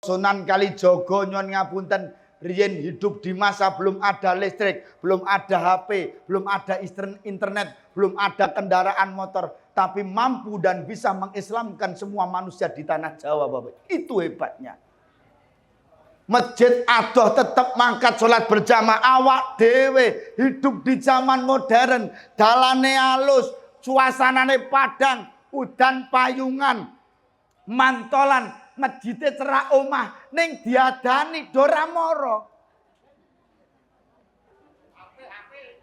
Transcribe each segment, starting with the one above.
Sunan Kalijaga nyuwun ngapunten, riyen hidup di masa belum ada listrik, belum ada HP, belum ada internet, belum ada kendaraan motor, tapi mampu dan bisa mengislamkan semua manusia di tanah Jawa, Bapak. Itu hebatnya. Masjid adoh tetap mangkat sholat berjamaah. Awak dewe hidup di zaman modern, dalane halus, suasanane padang, udan payungan, mantolan, masjidnya cerak omah, ning diadani doramoro.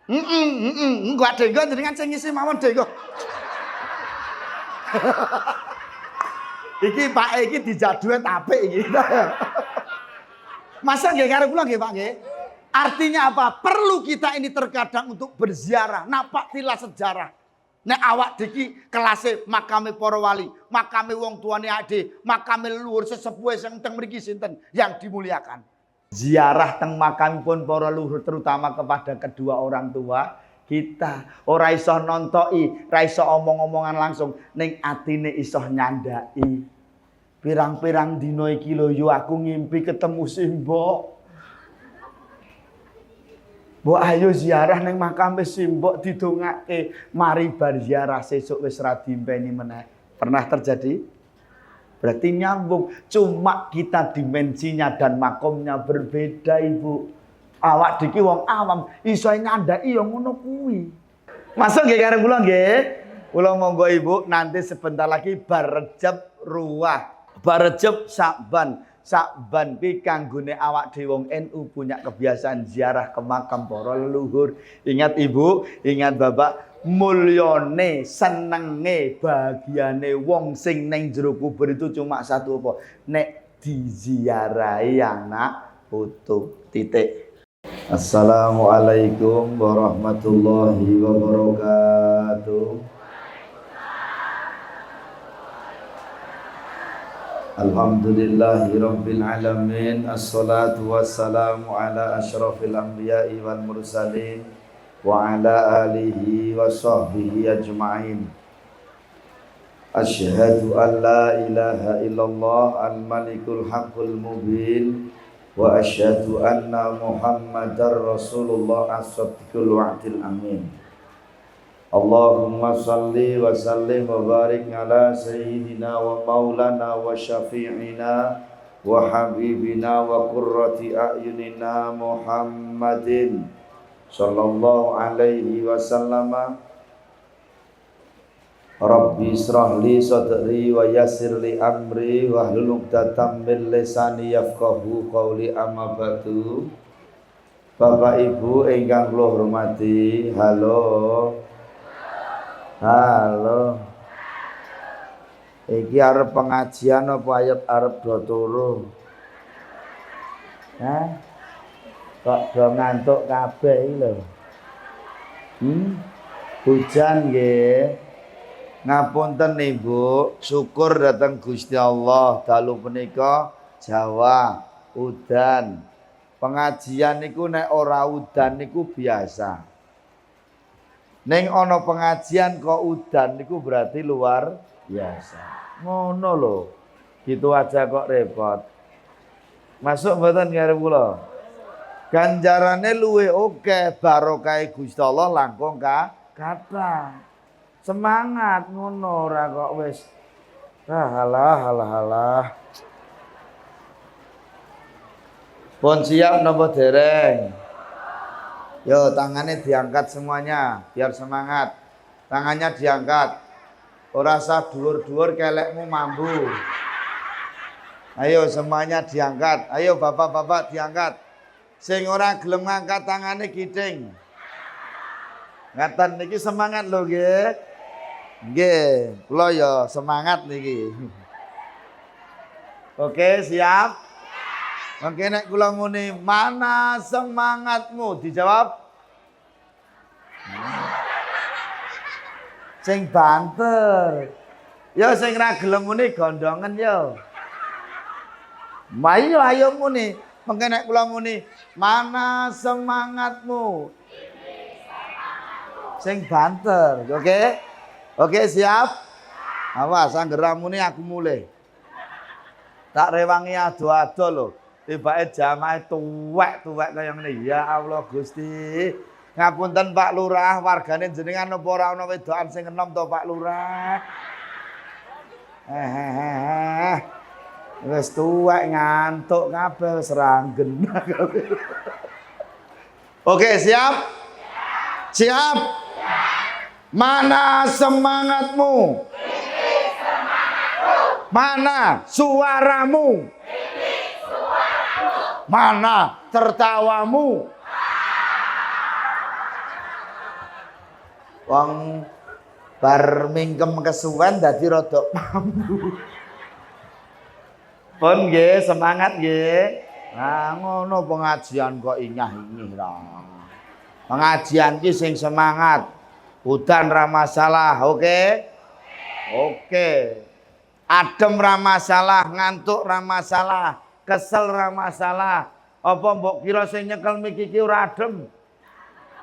Enggak denggo jenengan sing ngisi mawon denggo. Iki Pak iki dijaduet apik iki. Masa nggih karo kula nggih Pak nggih? Artinya apa? Perlu kita ini terkadang untuk berziarah, napak tilas sejarah. Nek awak diki kelase makame para wali, makame wong tuane ade, makame leluhur sesepuh sing teng mriki sinten yang dimuliakan. Ziarah teng makamipun para leluhur terutama kepada kedua orang tua kita. Ora iso nontoki, ora iso omong-omongan langsung, ning atine iso nyandaki. Pirang-pirang dina iki lho yo aku ngimpi ketemu Simbok. Mbok ayo ziarah ning makame Simbok didongake, mari bar ziarah sesuk wis ra dimpeni meneh. Pernah terjadi? Berarti nyambung, cuma kita dimensinya dan makomnya berbeda, Ibu. Awak diki wong awam iso nyandaki ya ngono kuwi. Masuk nggih karo kula nggih? Kula monggo Ibu, nanti sebentar lagi bar Rejab Ruwah. Bar Rejab Sakban. Sakban pi kanggone awak dhewe wong NU punya kebiasaan ziarah ke makam para leluhur. Ingat Ibu, ingat Bapak, mulyane, senenge, bahagiane wong sing ning jero kubur itu cuma satu apa? Nek diziarahi anak putu. Titik. Assalamualaikum warahmatullahi wabarakatuh. Alhamdulillahi Rabbil Alamin. Assalatu wassalamu ala ashrafil anbiya'i wal mursalin wa ala alihi wa sahbihi ajma'in. Asyhadu an la ilaha illallah al-malikul haqqul mubin wa asyhadu anna Muhammadar Rasulullah as-sadiqul wa'dil amin. Allahumma salli wa sallim wa barik ala sayyidina wa maulana wa syafi'ina wa habibina wa qurrati a'yunina Muhammadin sallallahu alaihi wasallama. Rabbi israh li sadri wa yassir li amri wa hlul 'uqdatam min lisani yafqahu qawli, amma ba'du. Bapak Ibu ingkang kula hormati, halo. Halo. Iki arep pengajian apa ayat arep do turu? Hah? Kok do ngantuk kabeh iki lho. Hujan nggih. Ngapunten Ibu, syukur datang Gusti Allah dalu punika Jawa udan. Pengajian niku nek ora udan niku biasa. Neng ono pengajian kok udan niku berarti luar biasa. Ngono lho. Gitu aja kok repot. Masuk mboten karo kula? Ganjarane luwe oke, barokah Gusti Allah langkung kathah. Semangat ngono ora kok wis. Halah. Pun siap napa dereng? Yo, tangannya diangkat semuanya, biar semangat. Tangannya diangkat. Ora usah dhuwur-dhuwur kelekmu mambu. Ayo semuanya diangkat. Ayo bapak-bapak diangkat. Sing ora gelem ngangkat tangannya giding. Ngaten niki semangat lho nggih. Nggih, kula yo semangat niki. Oke, siap? Oke, nek kula muni, mana semangatmu? Dijawab. Sing banter. Yo sing ra gelem muni gondongen yo. Mayo ayo muni. Mengke nek kula muni, mana semangatmu? Sing banter, oke? Oke, siap? Awas anggere muni aku mulai. Tak rewangi ado-ado lho. Tibake jamaah tuwek-tuwek kaya ngene. Ya Allah Gusti. Ngapunten Pak Lurah, wargane jenengan apa ora ana wedokan sing enom to Pak Lurah? Wis tuwek ngantuk kabeh seranggen. Oke, siap? Siap? Mana semangatmu? Mana suaramu? Mana tertawamu? Wong bar mingkem kesuwen dadi rada mambu. Pun nggih, semangat nggih. Nah, ngono pengajian kok inyah-inyih ra. Pengajian ki sing semangat. Udan ra masalah, oke? Oke. Adem ra masalah, ngantuk ra masalah, kesel ra masalah. Apa mbok kira sing nyekel miki iki ora adem?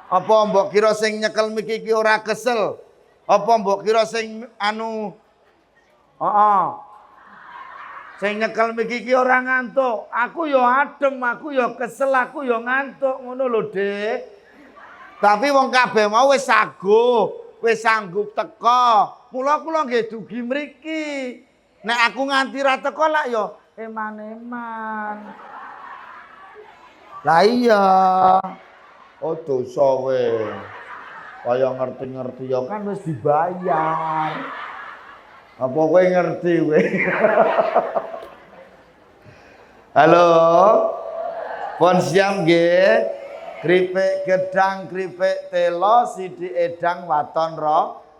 Apa mbok kira sing nyekel miki iki ora kesel? Apa mbok kira sing sing nyekel miki iki ora ngantuk? Aku ya adem, aku ya kesel, aku ya ngantuk, ngono lho, Dik. Tapi wong kabeh mau wis saguh, wis sanggup teko. Mula kula nggih dugi mriki. Nek aku nganti ra teko lak ya eman-eman. Lah iya. Oh dosa we. Kaya ngerti-ngerti ya kan wis dibayar. Apa kowe ngerti we? Halo. Pon siam nggih. Kripik gedang, kripik telo, sithik edang waton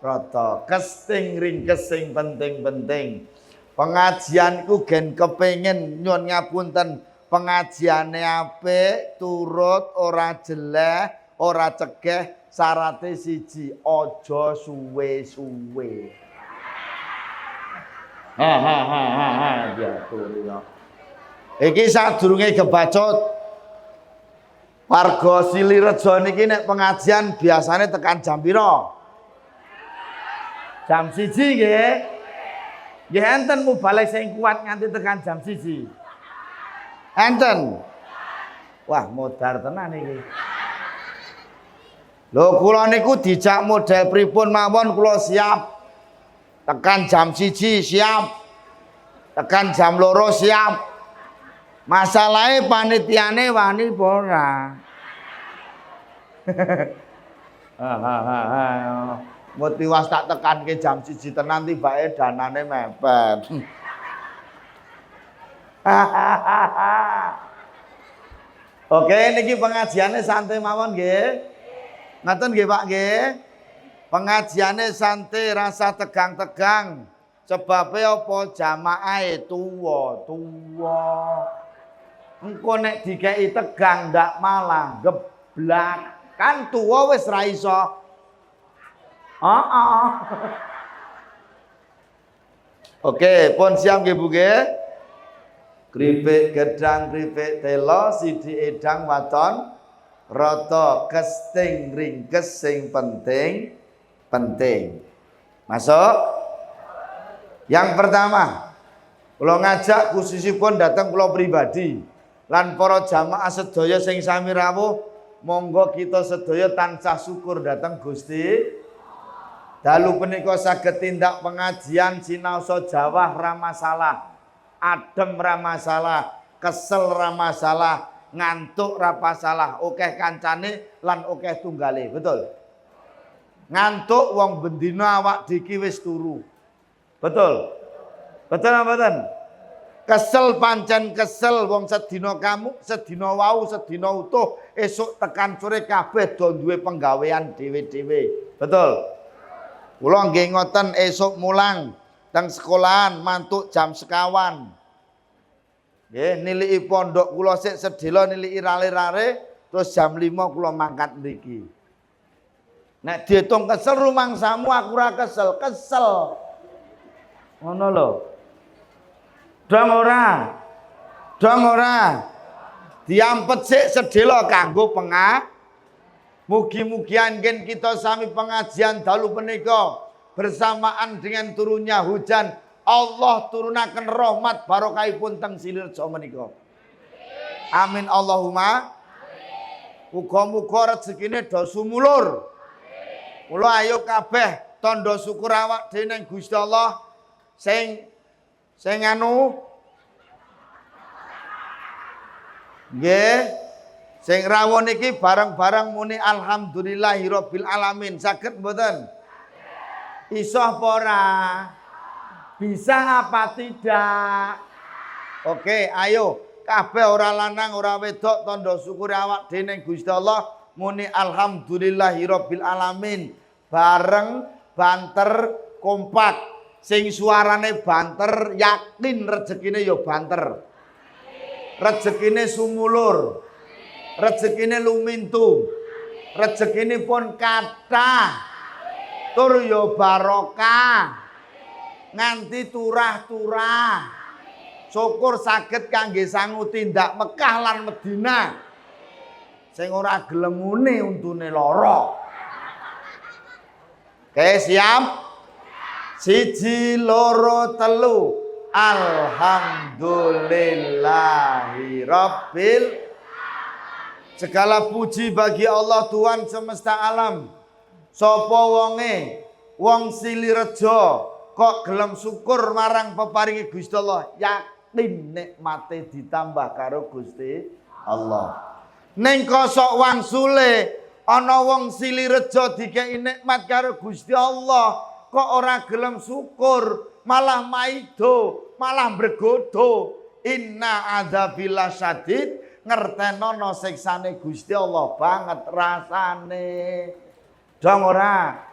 rata. Kesting ringkes sing penting-penting. Pengajianku gen kepengin nyuwun ngapunten, pengajiane apik, turut ora jelek, ora cegeh, syarate siji, aja suwe-suwe. Diatur ya. Iki sadurunge kebacut. Warga Silirejo niki nek pengajian biasane tekan jam pira? Jam 1 nggih. Nggih enten mubalek sing kuat nganti tekan jam 1. Enten. Wah, modar tenan iki. Lho kula niku dijak model pripun mawon kula siap. Tekan jam 1 siap. Tekan jam 2 siap. Masalahe panitiane wani apa ora? Motivasi tak tekanke jam 1 tenan tibake danane mepet. Oke, niki pengajiane santai mawon nggih. Ngaten nggih Pak nggih. Pengajiane santai, rasa tegang-tegang. Sebabe apa jamaahe tuwa. Engko nek dikeki tegang ndak malah geblak. Kan tuwa wis ra iso. Oke, pun siap nggih Bu nggih. Kripik gedang, kripik telo, sithik edang waton rata, kesting ringkes sing penting. Masuk? Yang pertama, kula ngajak khususipun datang kula pribadi. Lan para jamaah sedaya sing sami rawuh, monggo kita sedaya tansah syukur datang Gusti. Dalu punika saged tindak pengajian sinaosa Jawa ra masalah, adem ra masalah, kesel ra masalah, ngantuk ra masalah, akeh kancane lan akeh tunggale, betul? Ngantuk wong bendina awak diki wis turu. Betul? Betul apa mboten? Kesel pancen kesel wong sedina kamu, sedina wau, sedina utuh, esuk tekan sore kabeh do duwe penggawean dhewe-dhewe. Betul? Kula nggih ngoten esuk mulang teng sekolahan mantuk jam sekawan. Nggih, niliki pondok kula sik sedhela niliki rale-rale terus jam 5 kula mangkat mriki. Nek diitung kesel rumangsamu aku ora kesel. Ngono lho. Dong ora. Diampet sik sedhela kanggo mugi-mugi kita sami pengajian dalu punika bersamaan dengan turunnya hujan Allah turunaken rahmat barokahipun teng Silirejo menika. Amin Allahumma. Muga-muga rezekine do sumulur. Mula ayo kabeh tandha syukur awak dhewe ning Gusti Allah sing anu nggih sing rawuh niki bareng-bareng muni alhamdulillahirabbil alamin. Saged mboten? Iso apa ora? Bisa apa tidak? Oke, ayo kabeh ora lanang ora wedok tandha syukur awak dhewe ning Gusti Allah muni alhamdulillahirabbil alamin. Bareng banter kompak. Sing suarane banter yakin rezekine ya banter. Rezekine sumulur. Rezekine lumintu. Rezekine pun kathah. Tur ya barokah. Nganti turah-turah. Syukur saged kangge sangu tindak Mekah lan Madinah. Sing ora gelem muni untune lara. Oke, siap? Siji loro telu. Alhamdulillahirabbil. Segala puji bagi Allah Tuhan semesta alam. Sapa wonge wong Silirejo kok gelem syukur marang peparingi Gusti Allah, yakin nikmate ditambah karo Gusti Allah. Ning kosok wangsule ana wong Silirejo dikei nikmat karo Gusti Allah, kok ora gelem syukur, malah maido, malah bergodo. Inna adzabila syadid, ngertenono siksane Gusti Allah banget rasane. Dong ora?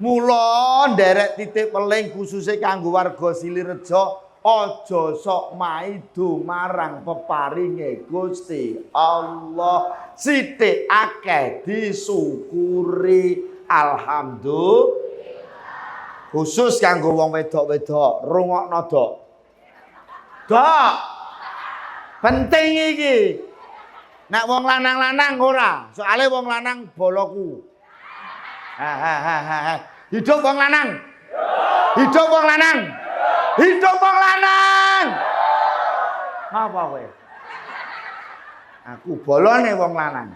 Mula nderek titik peling khususnya kanggo warga Silirejo, aja sok maido marang peparinge Gusti Allah. Sithik akeh disyukuri. Alhamdulillah. Khusus kanggo wong wedok-wedok, rungokno dok. Dok. Penting iki. Nek wong lanang-lanang ora, soalnya wong lanang boloku. Hidup wong lanang. Hidup wong lanang. Hidup wong lanang. Apa kowe? Aku bolone wong lanang.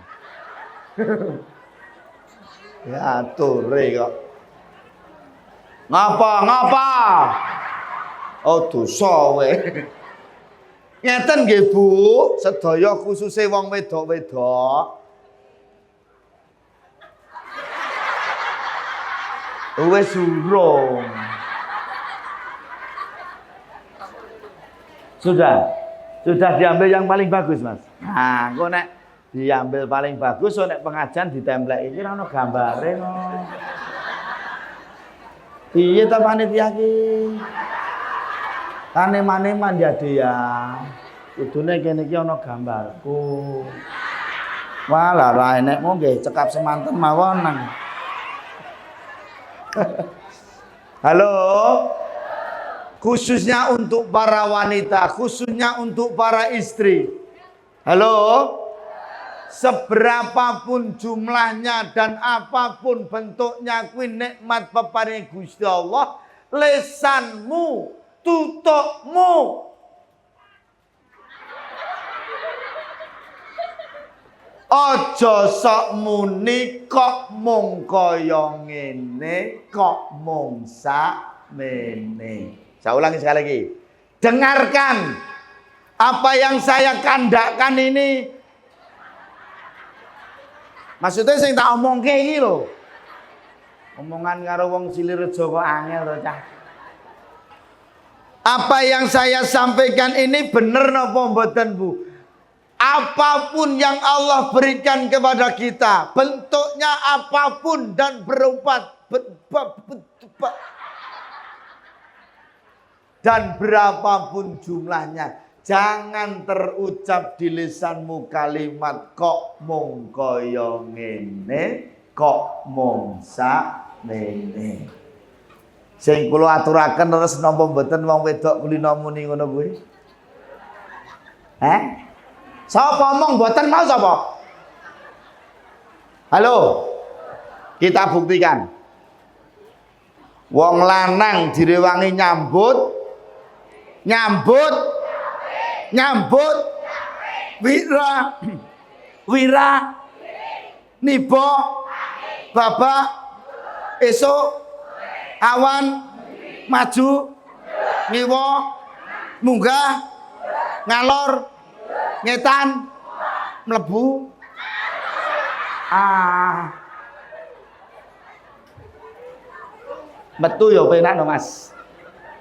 Ya atore kok. Ngapa? Oh dosa kowe. Ngeten nggih Bu, sedaya khususe wong wedok-wedok. Wes urung. Sudah diambil yang paling bagus, Mas. Nah, kok nek diambil paling bagus, nek pengajian ditemplek iki ora ono gambare no. Piye ta panitia iki? Taneman-taneman ya dia. Kudune kene iki ana gambarku. Walah ra enek mong nggih cekap semanten mawon nang. Halo. Khususnya untuk para wanita, khususnya untuk para istri. Halo. Seberapapun jumlahnya dan apapun bentuknya kuwi nikmat peparing Gusti Allah, lesanmu, tutupmu. Aja sok muni kok mung kaya ngene, kok mung sakmene. Saya ulangi sekali lagi. Dengarkan apa yang saya kandakkan ini. Maksudnya sing tak omongke iki lho. Omongan karo wong Silirejo kok angel to, Cah. Apa yang saya sampaikan ini bener napa mboten, Bu? Apapun yang Allah berikan kepada kita, bentuknya apapun dan berupa dan berapapun jumlahnya, jangan terucap di lisanmu kalimat kok mung kaya ngene, kok mung sakmene. Sing kula aturaken terus napa mboten wong wedok kulino muni ngono kuwi? Sapa omong mboten mau sapa? Halo. Kita buktikan. Wong lanang direwangi nyambut wira nibo babak esok awan maju ngiwa munggah ngalor ngetan mlebu metu ya penak no Mas.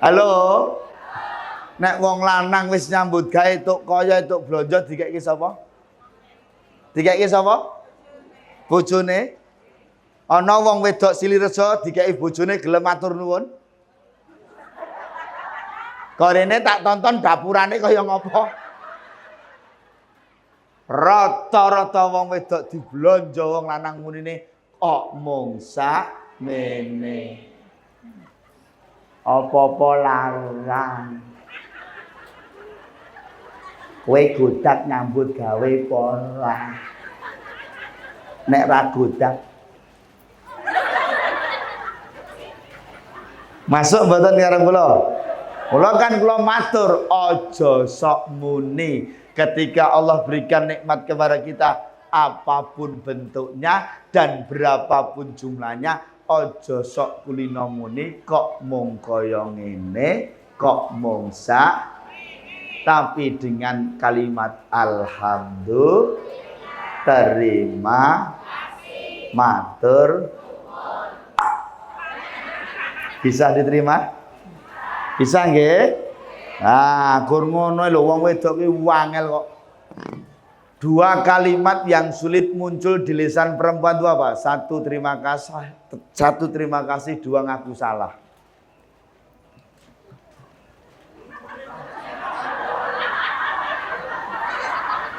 Halo. Nek wong lanang wis nyambut gawe tuk kaya tuk blonjo dikeki sapa? Dikeki sapa? Bojone. Ana wong wedok Silirejo dikeki bojone gelem matur nuwun. Korene tak tonton dapurane kaya ngopo? Rata-rata wong wedok diblonjo wong lanang munine kok mung sak mene. Apa-apa larang. Kowe godak nyambut gawe apa ora? Nek ra godak. Masuk mboten karo kula? Kula kan kula matur aja sok muni ketika Allah berikan nikmat kepada kita apapun bentuknya dan berapapun jumlahnya aja sok kulino muni kok mung kaya ngene kok mung sak tapi dengan kalimat alhamdulillah terima matur bisa diterima? Bisa nggih? Nah, gur ngono lho wong wedok ki wangel kok. Dua kalimat yang sulit muncul di lisan perempuan itu apa? Satu terima kasih, dua ngaku salah.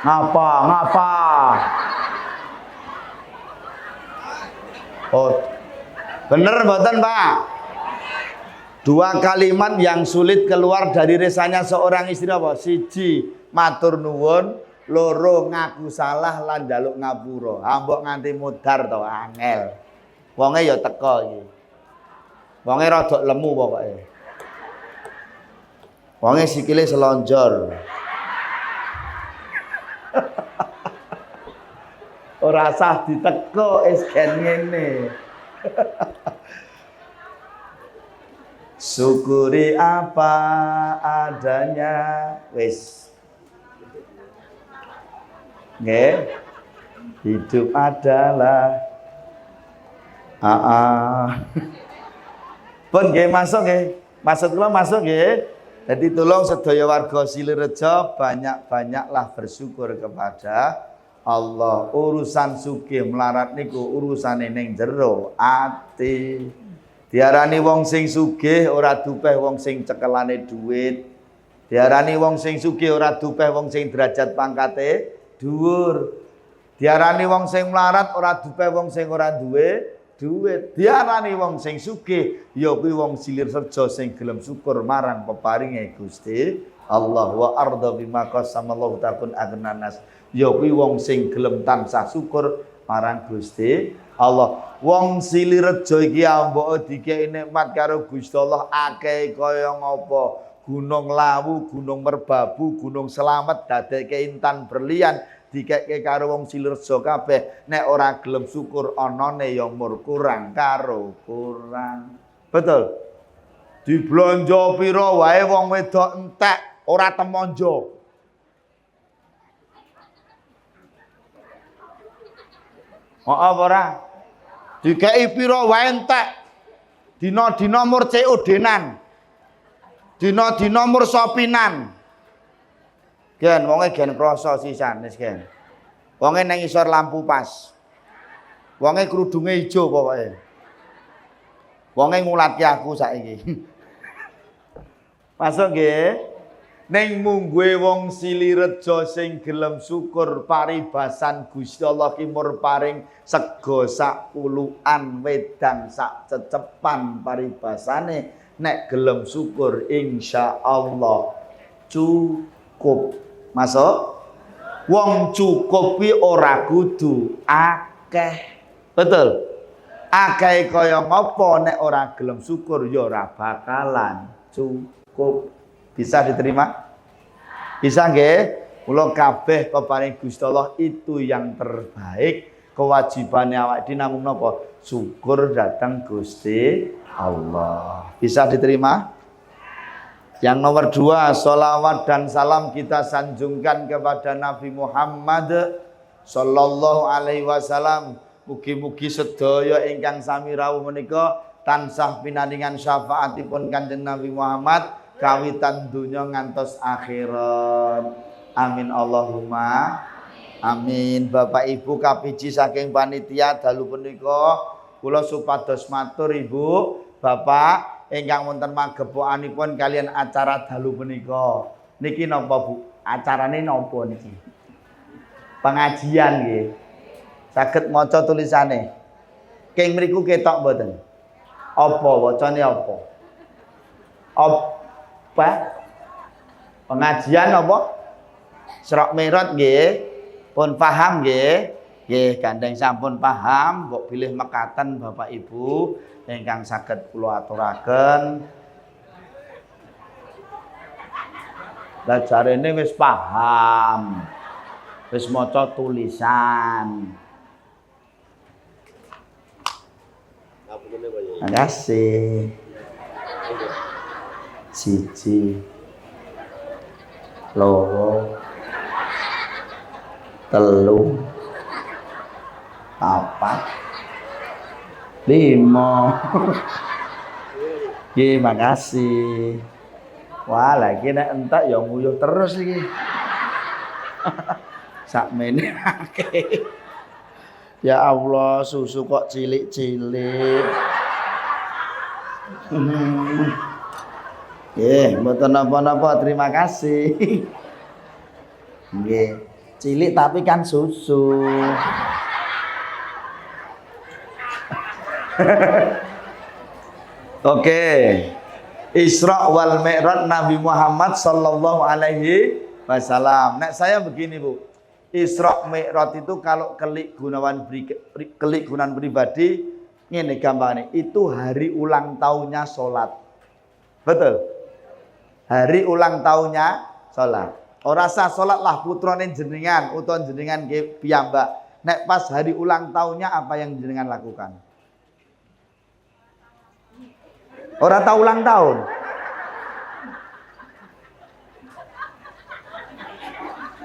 Ngapa? Oh, bener mboten Pak? Dua kalimat yang sulit keluar dari lisannya seorang istri apa? Siji matur nuwun, loro ngaku salah lan njaluk ngapura. Mbok nganti mudhar to angel. Wonge ya teka iki. Wonge rada lemu pokoke. Wonge sikile selonjor. Ora sah diteka es gen ngene. Syukuri apa adanya wis. Nggih. Hidup adalah pun nggih masuk nggih. Maksud kula masuk nggih. Jadi tolong sedaya warga Silirejo banyak-banyaklah bersyukur kepada Allah. Urusan sugih melarat niku urusane ning jero ati. Diarani wong sing sugih ora dupeh wong sing cekelane dhuwit. Diarani wong sing sugih ora dupeh wong sing derajat pangkate dhuwur. Diarani wong sing melarat ora dupeh wong sing ora duwe dhuwit. Diarani wong sing sugih ya kuwi wong Silirejo sing gelem syukur marang peparinge Gusti Allah wa arda bima qasamallahu takun agnanas. Ya kuwi wong sing gelem tansah syukur marang Gusti Allah. Wong Silirejo iki ambok dikei nikmat karo Gusti Allah akeh kaya ngapa? Gunung Lawu, Gunung Merbabu, Gunung Selamet dadekke intan berlian dikeke karo wong Silirejo kabeh. Nek ora gelem syukur anane ya mur kurang karo kurang. Betul. Diblonjo pira wae wong wedok entek ora temonjo. Apa ora? Dikei pira wae entek. Dina-dina mur COD-nan. Dina-dina mur sopinan. Gen wonge gen krasa sisan wis gen. Wonge nang isor lampu pas. Wonge krudunge ijo pokoke. Wonge ngulatke aku saiki. Masuk nggih. Ning mungguhe wong Silirejo sing gelem syukur paribasan Gusti Allah ki mur paring sega sak puluhan wedang sak cecepan paribasane nek gelem syukur insyaallah cukup. Masuk? Wong cukup kuwi ora kudu akeh. Betul? Akeh kaya ngopo nek ora gelem syukur ya ora bakalan cukup. Bisa diterima? Bisa nggih? Mula kabeh keparing Gusti Allah itu yang terbaik. Kewajibannya awak dhewe namung napa? Syukur datang Gusti Allah. Bisa diterima? Yang nomor 2, sholawat dan salam kita sanjungkan kepada Nabi Muhammad sallallahu alaihi wasallam. Mugi-mugi sedaya ingkang sami rawuh menika tansah pinandhingan syafaatipun Kanjeng Nabi Muhammad kawitan donya ngantos akhirat. Amin Allahumma amin. Bapak Ibu kapiji saking panitia dalu punika kula supados matur Ibu, Bapak ingkang wonten magepokanipun kalian acara dalu punika. Niki napa Bu? Acarane napa niki? Pengajian nggih. Saged maca tulisane. King mriku ketok mboten? Apa wacane apa? Apa? Pengajian apa? Isra Mi'raj nggih. Pun paham nggih? Nggih, gandeng sampun paham, mbok bilih mekaten Bapak Ibu ingkang saged kula aturaken. Lah jarene wis paham. Wis maca tulisan. Terima kasih. Siji, loro, telu, papat, lima. Nggih, makasih. Wah, lagi nek entek ya nguyuh terus iki. Sakmene akeh. Ya Allah, susu kok cilik-cilik. Nggih, mboten napa-napa, terima kasih. Nggih, cilik tapi kan susu. Oke. Isra wal Mi'raj Nabi Muhammad sallallahu alaihi wasallam. Nek saya begini, Bu. Isra Mi'raj itu kalau kelik gunawan pribadi ngene gampangane, itu hari ulang tahunnya salat. Betul? Hari ulang tahunnya salat. Ora sah salat lah putrane jenengan utawa jenengan piyambak. Nek pas hari ulang tahunnya apa yang jenengan lakukan? Ora tahu ulang tahun.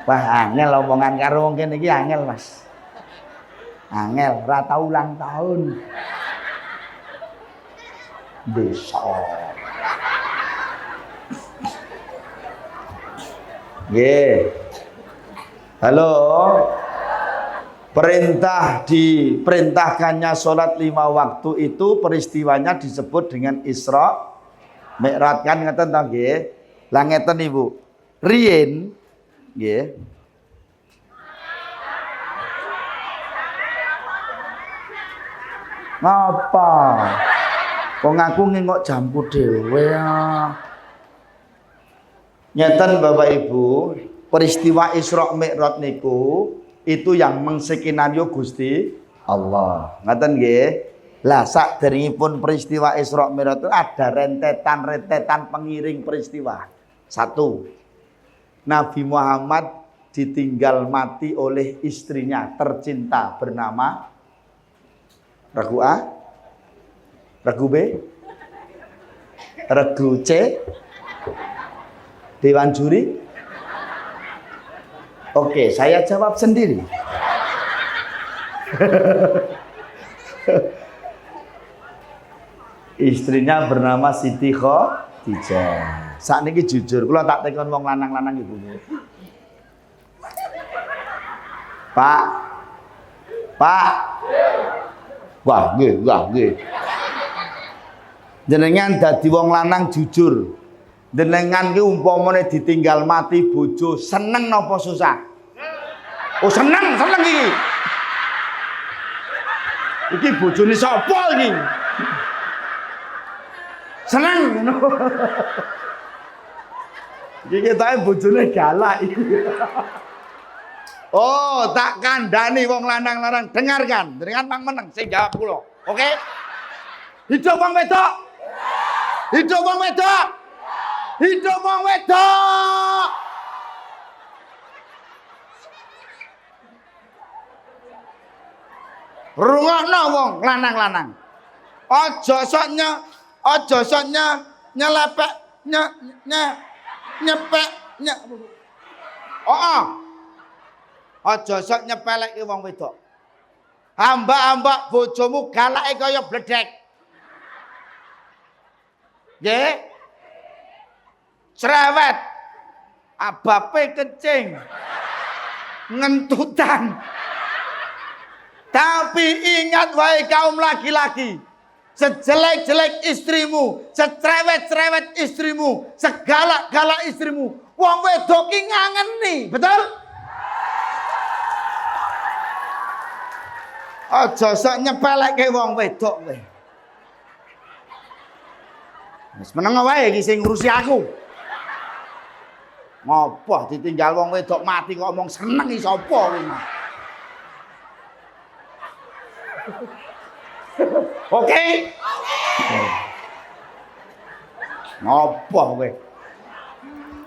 Wah, angel omongan karo wong kene iki angel, Mas. Angel, ora tau ulang tahun. Desa. Nggih. Halo. Diperintahkannya sholat 5 waktu itu peristiwanya disebut dengan Isra Mi'raj, kan ngeten ta nggih? Lah ngeten Ibu. Riyen nggih. Ngapa? Kok ngaku ngengok jampu dhewe ya. Ngeten Bapak Ibu, peristiwa Isra Mi'raj niku itu yang mengsekenario Gusti Allah. Ngaten nggih. Lah saderengipun peristiwa Isra Mi'raj itu ada rentetan pengiring peristiwa. 1. Nabi Muhammad ditinggal mati oleh istrinya tercinta bernama Regu A, Regu B, Regu C, Dewan Juri. Oke, saya jawab sendiri. Istrinya bernama Siti Khadijah. Sakniki jujur, kula tak tekon wong lanang-lanang ibu. Pak. Wah, nggih. Jenengan dadi wong lanang jujur. Jenengan ki umpamane ditinggal mati bojo, seneng napa susah? Oh, seneng iki. Iki bojone sapa iki? Seneng ngono. Iki ketoke bojone galak iki. Oh, tak kandhani wong lanang-lanang, dengarkan. Jenengan mang meneng sing jawab kula. Oke? Hidup wong wedok. Hidup wong wedok. Hidup wong wedok. Rungokno wong lanang-lanang. Aja sok nyelepek nyepek. Aja sok nyepeleki wong wedok. Hamba-hamba bojomu galake kaya bledek. Nggih. Cerewet. Abape kencing. Ngentutan. Tapi ingat wahai kaum laki-laki, sejelek-jelek istrimu, secerewet-cerewet istrimu, segalak-galak istrimu, wong wedok ki ngangeni, betul? Aja sok nyepelekke wong wedok kowe. Wis meneng wae iki sing ngurusi aku. Ngopo ditinggal wong wedok mati kok omong seneng iki sapa kowe? Oke? Ngopo kowe?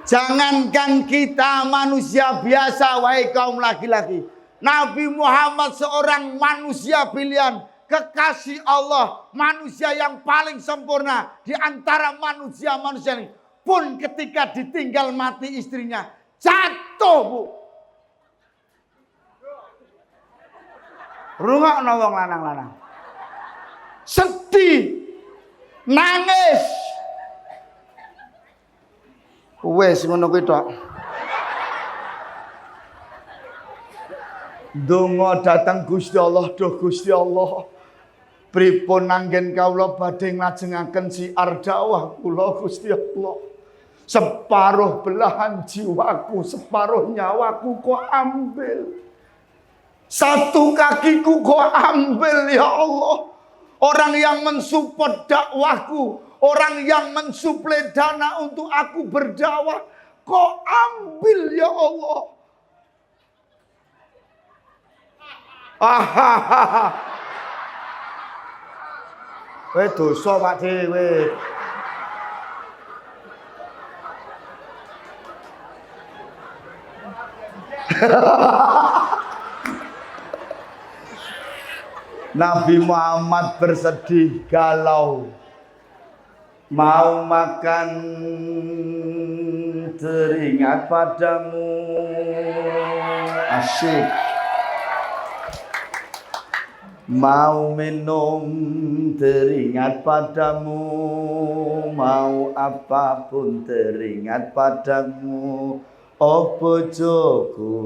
Jangankan kita manusia biasa wahai kaum laki-laki. Nabi Muhammad seorang manusia pilihan, kekasih Allah, manusia yang paling sempurna di antara manusia-manusia ini. Pun ketika ditinggal mati istrinya, jatuh, Bu. Rungokno wong lanang-lanang. Sedih, nangis. Wes ngono kuwi tok. Donga datang Gusti Allah, duh Gusti Allah. Pripun anggen kawula badhe nglajengaken siar dakwah kula Gusti Allah. Separuh belahan jiwaku, separuh nyawaku kok ambil. Satu kakiku kok ambil ya Allah. Orang yang mensupport dakwahku, orang yang mensuplai dana untuk aku berdakwah, kok ambil ya Allah. Weh dosa Pak dhewe. Nabi Muhammad bersedih galau. Mau makan teringat padamu. Asyik. Mau minum teringat padamu, mau apapun teringat padamu, oh bojoku,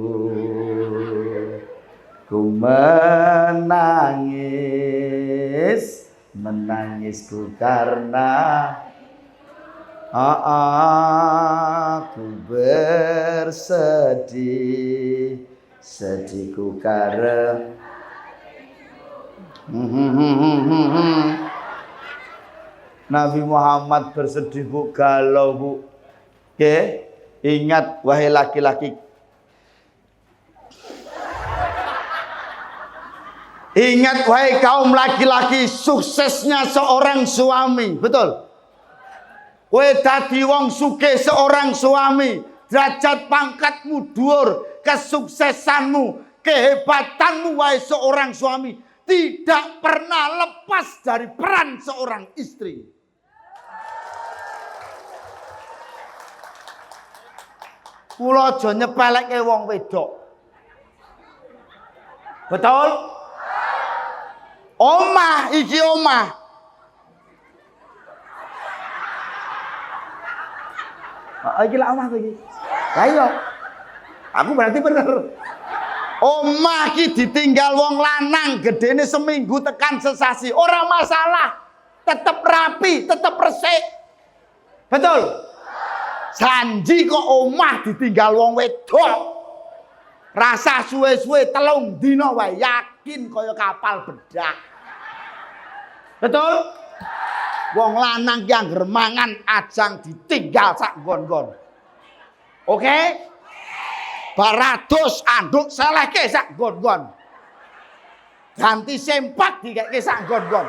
ku menangis, menangisku karena aku bersedih, sedihku karena Nabi Muhammad bersedih, Bu, galau, Bu. Oke, ingat wahai laki-laki. Ingat wahai kaum laki-laki, suksesnya seorang suami, betul? Kowe dadi wong sugih seorang suami, derajat pangkatmu dhuwur, kesuksesanmu, kehebatanmu wahai seorang suami tidak pernah lepas dari peran seorang istri. Kula aja nyepelekke wong wedok. Betul? Omah iki omah. Iki lah omah iki. Lah iya. Aku berarti bener. Omah ki ditinggal wong lanang gedene seminggu tekan sesasi, ora masalah. Tetep rapi, tetep resik. Betul? Janji kok omah ditinggal wong wedok. Rasa suwe-suwe 3 dina wae yakin kaya kapal bedak. Betul? Wong lanang ki angger mangan ajang ditinggal sak nggon-nggon. Oke? Barados anduk selehke sak nggon-nggon. ganti sempak dikeke sak gon-gon.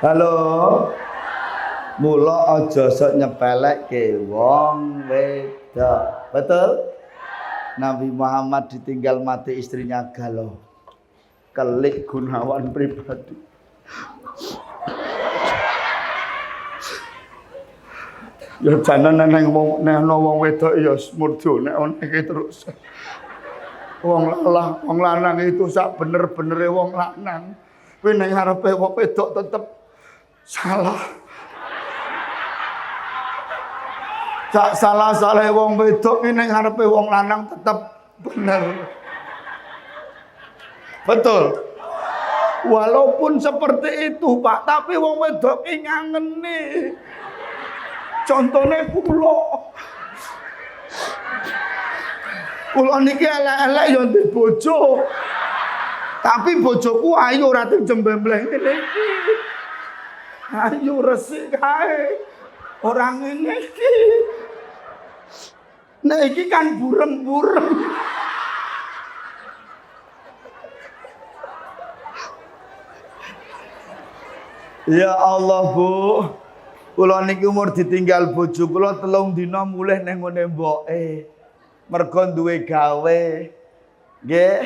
Halo. Mula aja sok nyepelekke wong wedok. Betul? Nabi Muhammad ditinggal mati istrinya galau. Kelik Gunawan pribadi. Ya janan neng wong wedok ya murdu nek ono iki terus. Wong lanang itu sak bener-benere wong lanang. Kuwi ning ngarepe wong wedok tetep salah. Sak salah-salah wong wedok ini ngarepe wong lanang tetep bener. Betul. Walaupun seperti itu, Pak, tapi wong wedok iki ngangeni. Contohnya kula niki elek-elek ya ndek bojo. Tapi bojoku ayu ora jembleng ngene iki. Ayu resik kae. Ora ngene iki. Nah iki kan burem-burem. Ya Allah, Bu. Kula niki umur ditinggal bojo kula 3 dina mulih nang ngene mboke. Mergo duwe gawe. Nggih,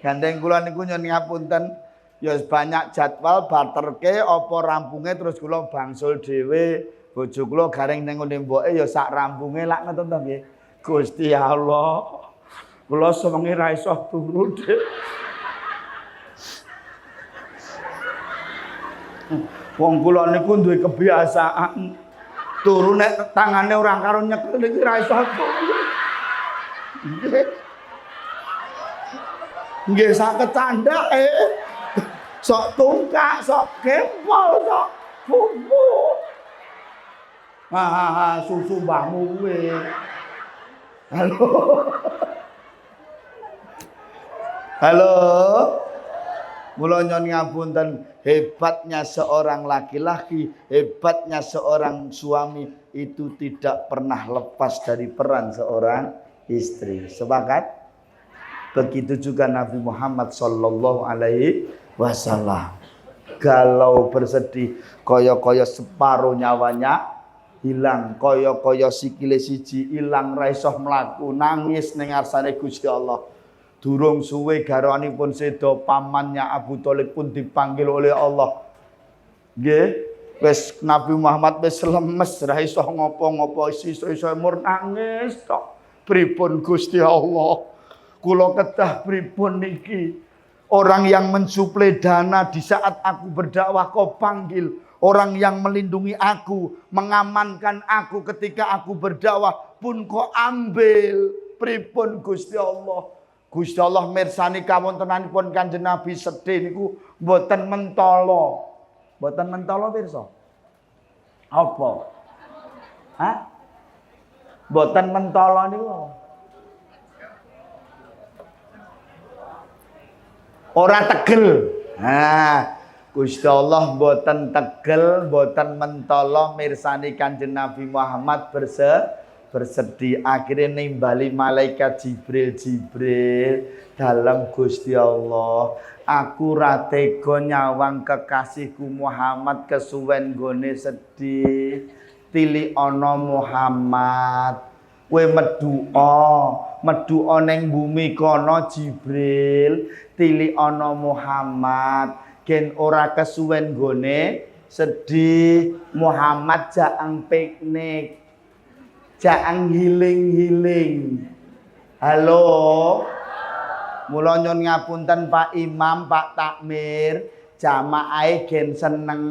gandeng kula niku nyuwun ngapunten. Ya banyak jadwal baterke apa rampunge terus kula bangsul dhewe. Bojo kula gareng nang ngene mboke ya sak rampunge lak ngoten to nggih. Gusti Allah, kula sewengi ra iso turu, Dik. Wong kula niku duwe kebiasaan turu nek tangane ora karo nyekel iki ra iso turu. Nggih sak kecandake. Sok tungkak, sok kempol, sok bumbu. Susu mbahmu kuwi. Halo. Halo. Mula nyuwun ngapunten, hebatnya seorang laki-laki, hebatnya seorang suami itu tidak pernah lepas dari peran seorang istri. Sepakat? Begitu juga Nabi Muhammad sallallahu alaihi wasallam. Galau bersedih, kaya-kaya separuh nyawanya hilang, kaya-kaya sikile siji ilang ra iso mlaku, nangis ning ngarsane Gusti Allah. Durung suwe garwanipun seda pamannya Abu Thalib pun dipanggil oleh Allah. Nggih, wis Nabi Muhammad wis lemes ra iso ngopo-ngopo iso mur nangis tok. Pripun Gusti Allah? Kula kedah pripun niki? Orang yang mensuplai dana di saat aku berdakwah kau panggil. Orang yang melindungi aku, mengamankan aku ketika aku berdakwah pun kau ambil. Pripun Gusti Allah? Gusti Allah mirsani kawontenanipun Kanjeng Nabi sedih niku mboten mentolo. Mboten mentolo pirsa? Apa? Hah? Mboten mentolo niku apa? Ora tegel. Nah, Gusti Allah mboten tegel, mboten mentolo mirsani Kanjeng Nabi Muhammad bersedih. Akhirnya nimbali malaikat Jibril dalam Gusti Allah. Aku ra tega nyawang kekasihku Muhammad kesuwen gone sedih. Tili ana Muhammad. Kowe medua ning bumi kono Jibril. Tili ana Muhammad. Gen ora kesuwen gone sedih. Muhammad jaang piknik. Jaang hiling-hiling. Halo. Mula nyun ngapunten Pak Imam, Pak Takmir, jamaahe gen seneng,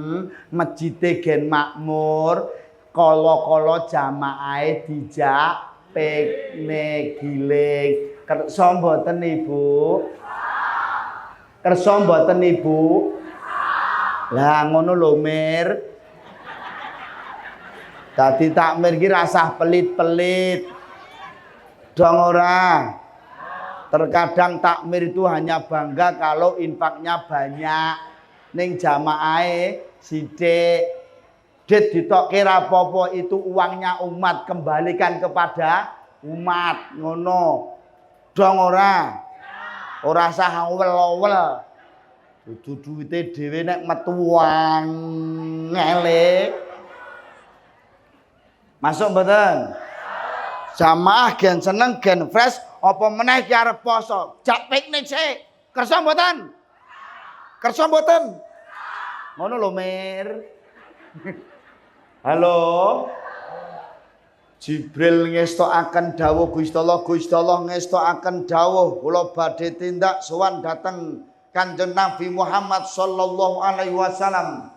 masjide gen makmur, kala-kala jamaahe dijak piknik giling. Kersa mboten Ibu? Kersa mboten Ibu? Lah ngono lho Mir. Dadi takmir ki rasah pelit-pelit. Dong ora. Terkadang takmir itu hanya bangga kalau infaknya banyak. ning jamaahe sithik. Dit ditokke rapopo itu uangnya umat, kembalikan kepada umat, ngono. Dong ora. Ora sah wel-wel. Dudu duwite dhewe nek metu ngele. Masuk mboten? Jamaah gen seneng gen fresh apa meneh ki arep poso. Jak piknik sik. Kersa mboten? Kersa mboten? Ngono lho, Mir. Halo. Jibril ngestokaken dawuh Gusti Allah ngestokaken dawuh kula badhe tindak sowan dhateng Kanjeng Nabi Muhammad sallallahu alaihi wasallam.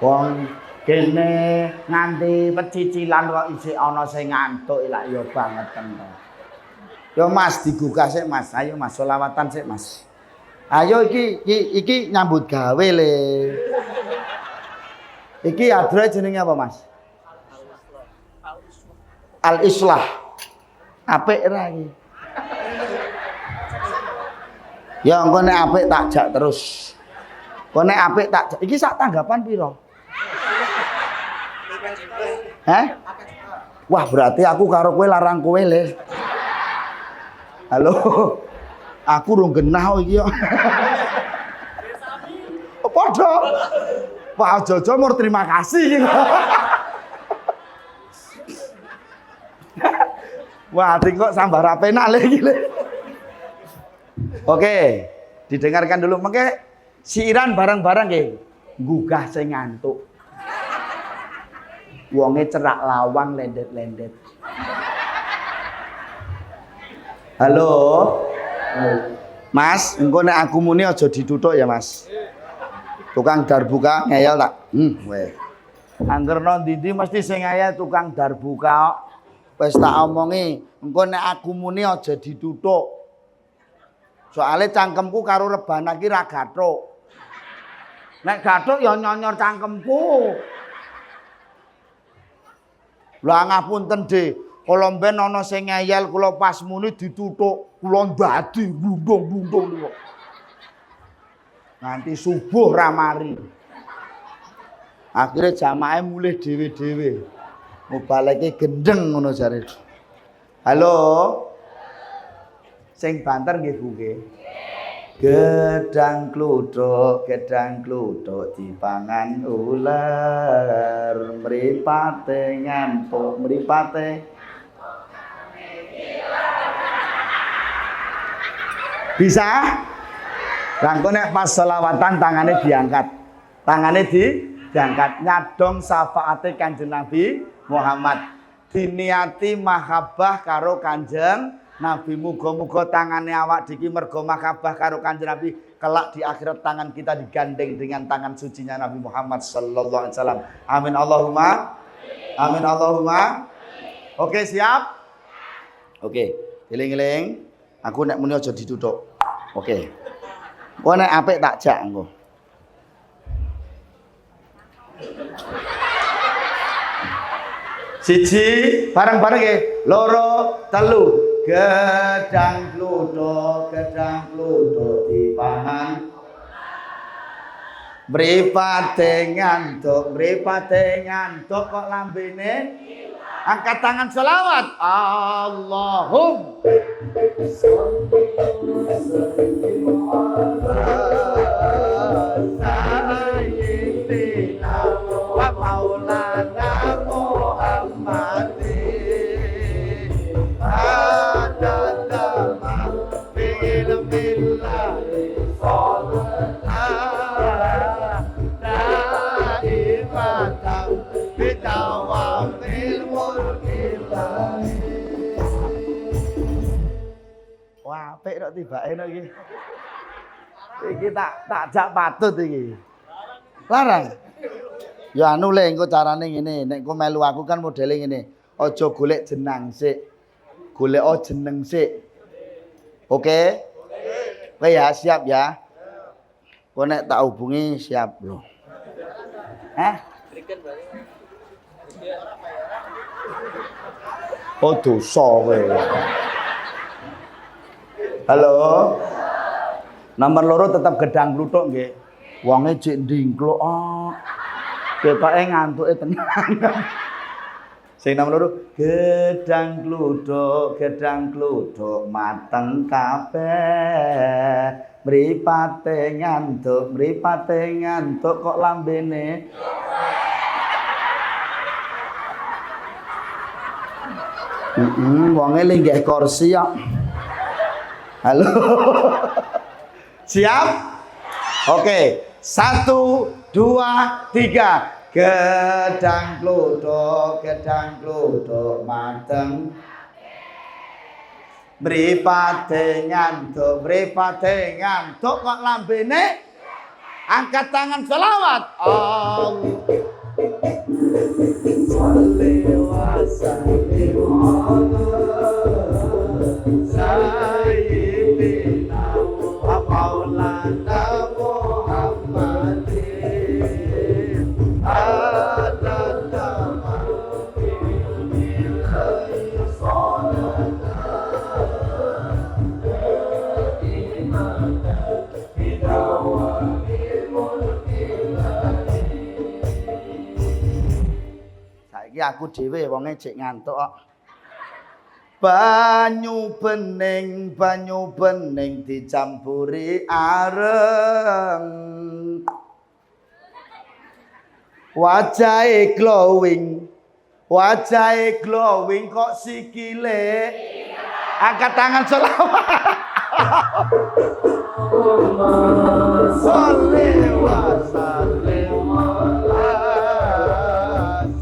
Wong kene nganti pecicilan kok isih ana sing ngantuk lak ya bangeten to. Yo Mas digugah sik Mas. Ayo Mas selawatan sik Mas. Ayo iki nyambut gawe le. Iki adre jenenge apa Mas? Al-Islah. Apik ra iki? Ya engko nek apik tak jak terus. Kok nek apik tak jak. Iki sak tanggapan piro? Wah berarti aku karo kowe larang kowe le. Halo. Aku rung genah iki yo. Padha. Pak Jojo mur terima kasih. Wah, kok sambar penak le iki le. Oke, didengarkan dulu mengke siiran bareng-bareng nggih. Gugah sing ngantuk. Wonge cerak lawang lendet-lendet. Halo. Mas, engko nek aku muni aja dituthuk ya, Mas. Tukang darbuka ngeyel tak? Weh. Anggerno ndi-ndi mesti sing ngeyel tukang darbuka. Wis tak omongi, engko nek aku muni aja dituthuk. Soale cangkemku karo rebana iki ra gathuk. Nek gathuk ya nyonyor cangkemku. Lah ngapunten De, kula mben ana sing ngeyel kula pas muni dituthuk, kula ndadi blundung-blundung niku. Nganti subuh ra mari. Akhire jamaah mulih dhewe-dhewe. Mubaleke gendeng ngono jare. Halo. Sing banter nggih Bu nggih. Gedang kluthuk dipangan ular, mripate ngantuk, mripate. Bisa? Rangko nek pas selawatan tangane diangkat. Tangane diangkat nyadong syafaate Kanjeng Nabi Muhammad. Diniati mahabbah karo Kanjeng Nabi, muga-muga tangane awak diki mergo mahabbah karo Kanjeng Nabi, kelak di akhirat tangan kita digandeng dengan tangan sucinya Nabi Muhammad sallallahu alaihi wasallam. Amin Allahumma. Amin Allahumma. Oke, siap? Oke, eling-eling. Aku nek muni aja dituthuk. Oke. Kok nek apik tak jak engko. Siji, bareng-bareng nggih. Loro, telu. Gedang kluthuk dipangan. Mripate ngantuk kok lambene. Angkat tangan selawat. Allahumma sayyidina wa maulana Muhammadin. Wah, apik tok tibake nek iki. Iki tak jak patut iki. Larang. Ya anu le engko carane ngene, nek kowe melu aku kan modele ngene. Aja golek jenang sik. Golek jeneng sik. Oke? Oke ya, siap ya. Kok nek tak hubungi siap lho. Oh dosa kowe. Halo. Nomor loro tetap gedang kluthuk nggih. Wonge cek ndingkluk. Ketoke ngantuke tenan. Sing nomor loro gedang kluthuk mateng kabeh. Mripate ngantuk kok lambene. Wonge linggih kursi kok. Halo. Siap? Oke. 1, 2, 3. Gedang kluthuk mateng. Mripate ngantuk kok lambene. Angkat tangan selawat. Allah. Sholli wa sallim sayyidina wa maulana Muhammadin adadama ilmihi salatan imatan bidawamil mulkilani. Saiki aku dhewe wonge cek ngantuk kok. Banyu bening dicampuri areng. Wajahe glowing kok sikile. Angkat tangan selawat. Sholli wa sallim ala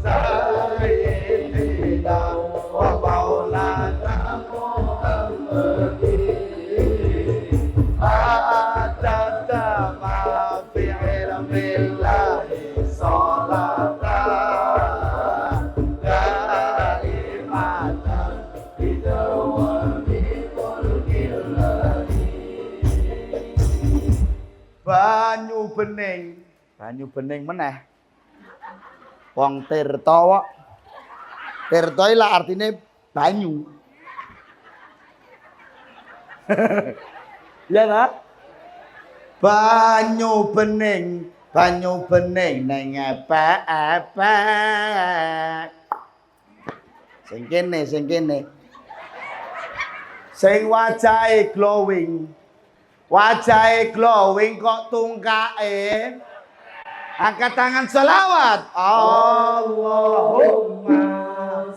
sayyidina wa maulana Muhammadin adada ma fi ilmillahi salatan daimatan bidawami mulkillani. Banyu bening meneh. Wong tirta kok. Tirta iki lak artine banyu. Ya ta? Banyu bening ning epek. Sing kene. Sing wajahe glowing kok tungkake. Angkat tangan selawat. Allahumma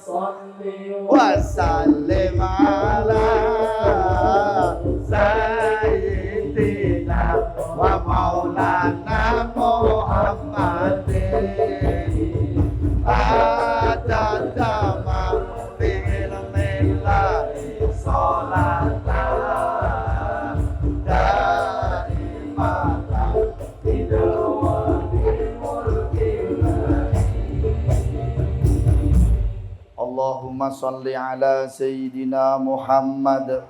sholli wa sallim ala sayyidina wa maulana Muhammadin adada ma fi ilmillahi salatan daimatan bidawami mulkillani. Allahumma sholli ala sayyidina Muhammad.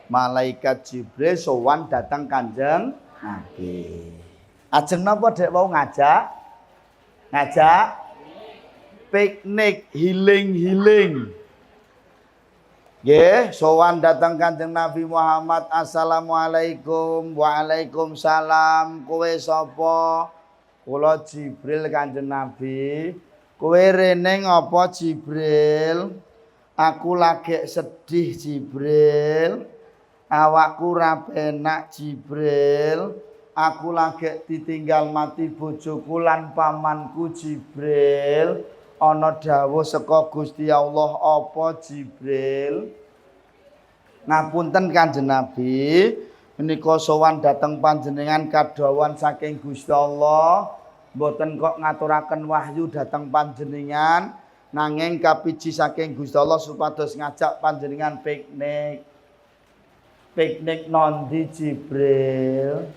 Malaikat Jibril sowan datang Kanjeng Nabi. Ajeng napa dek wau ngajak piknik healing. Nggih, sowan datang Kanjeng Nabi Muhammad. Assalamualaikum. Waalaikumsalam. Kowe sapa? Kula Jibril Kanjeng Nabi. Kowe rene ngapa Jibril? Aku lagi sedih Jibril. Awakku ra penak Jibril. Aku lagi ditinggal mati bojoku lan pamanku Jibril. Ana dawuh saka Gusti Allah apa Jibril? Ngapunten Kanjeng Nabi, menika sowan dhateng panjenengan kadhawan saking Gusti Allah, mboten kok ngaturaken wahyu dhateng panjenengan, nanging kapiji saking Gusti Allah supados ngajak panjenengan piknik. Piknik nondi Jibril?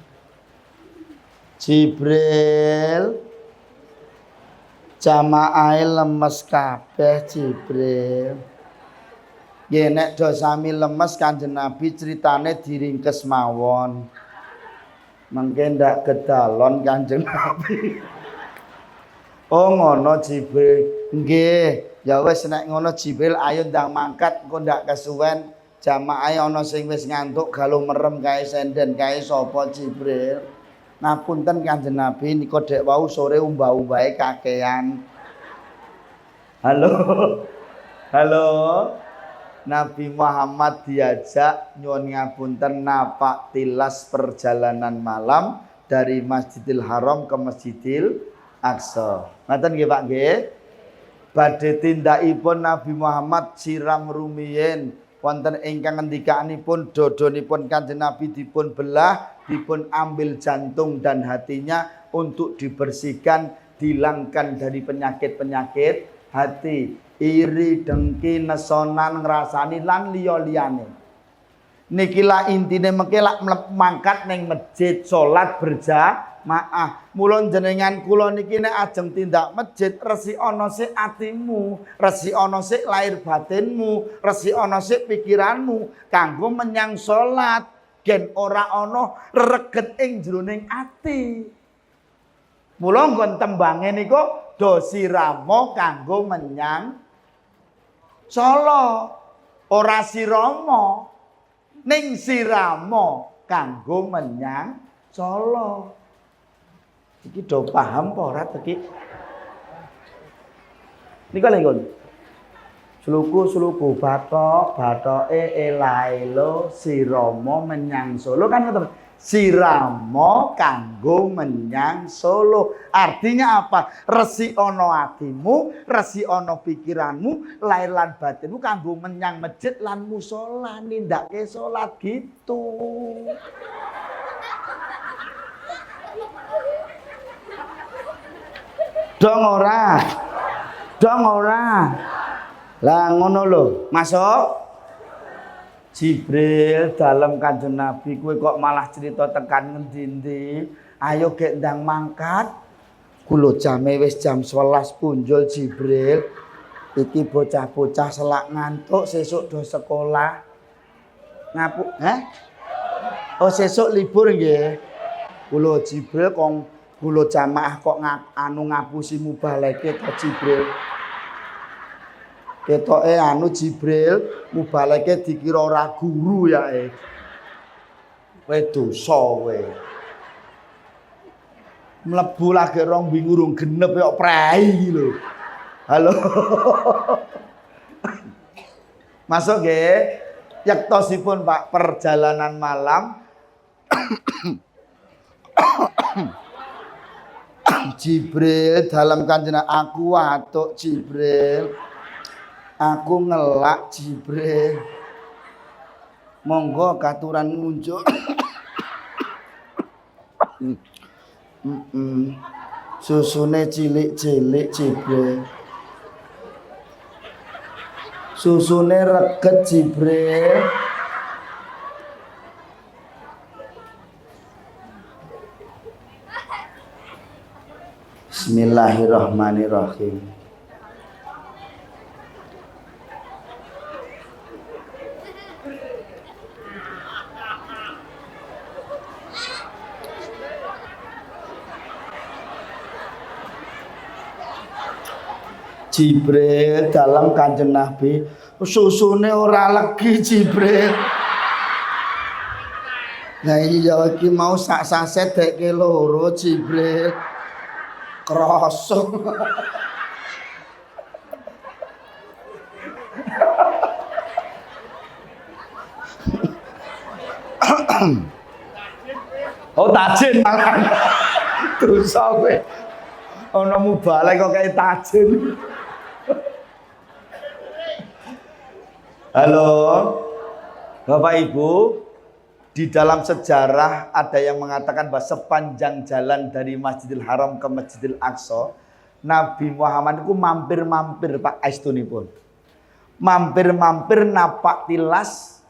Jibril jamaahe lemes kabeh Jibril. Nggih nek do sami lemes Kanjeng Nabi critane diringkes mawon. Mengke ndak kedalon Kanjeng Nabi. Oh ngono Jibril. Nggih, ya wis nek ngono Jibril ayo ndang mangkat engko ndak kesuwen jamaah ana sing wis ngantuk galuh merem kae senden kae sapa Jibril. Ngapunten Kanjeng Nabi nika dek wau sore umbah-umbahe kakean. Halo. Halo. Nabi Muhammad diajak nyuwun ngapunten napak tilas perjalanan malam dari Masjidil Haram ke Masjidil Aqsa. Ngaten nggih Pak nggih. Badhe tindakipun Nabi Muhammad siram rumiyin wonten ingkang ngendikanipun dodonipun Kanjeng Nabi dipun belah, dipun ambil jantung dan hatinya untuk dibersihkan, dihilangkan dari penyakit-penyakit hati, iri, dengki, nesonan, ngrasani lan liya-liyane. Niki lah intine mengke lak mangkat ning masjid salat berjamaah. Mula jenengan kula niki nek ajeng tindak masjid resi ana sik atimu, resi ana sik lahir batinmu, resi ana sik pikiranmu kanggo menyang salat, gen ora ana reget ing jroning ati. Mula nggon tembange niku do sirama kanggo menyang Solo, ora sirama ning sirama kanggo menyang Solo. Iki do paham apa ora iki? Nika lho nggon. Sluku bathoke elaelo sirama menyang Solo kan ngoten. Sirama kanggo menyang Solo. Artinya apa? Resi ana atimu, resi ana pikiranmu, lahir lan batinmu kanggo menyang masjid lan musala nindakake salat gitu. Dong ora. Dong ora. Lah ngono lho, masuk. Jibril dalam Kanjeng Nabi kowe kok malah cerita tekan ngendi-endi? Ayo gek ndang mangkat. Kula jame wis jam 11 punjul Jibril. Iki bocah-bocah selak ngantuk sesuk do sekolah. Ngapu, Oh sesuk libur nggih. Kula Jibril kong kula jamaah kok ngapusi mubaleke to Jibril. Ketoke Jibril mubaleke dikira ora guru yae. Kowe dosa kowe. Mlebu lagi rong minggu urung genep kok prei lho. Halo. Masuk nggih. Yektosipun Pak perjalanan malam. Jibril dalam kanjeng aku watuk Jibril. Aku ngelak Jibril. Monggo katuran ngunjuk. Susune cilik-cilik Jibril. Susune reget Jibril. Bismillahirrahmanirrahim. Jibril dalam kanjeng Nabi susune ora legi Jibril. Nah iya iki mau sak saset dekke loro Jibril. Krosok. Oh tajin malah. Dosa kowe. Ana mubalek kok kayak tajin. Halo, Bapak Ibu, di dalam sejarah ada yang mengatakan bahwa sepanjang jalan dari Masjidil Haram ke Masjidil Aqsa, Nabi Muhammad itu mampir-mampir Pak Aistunipun. Mampir-mampir napak tilas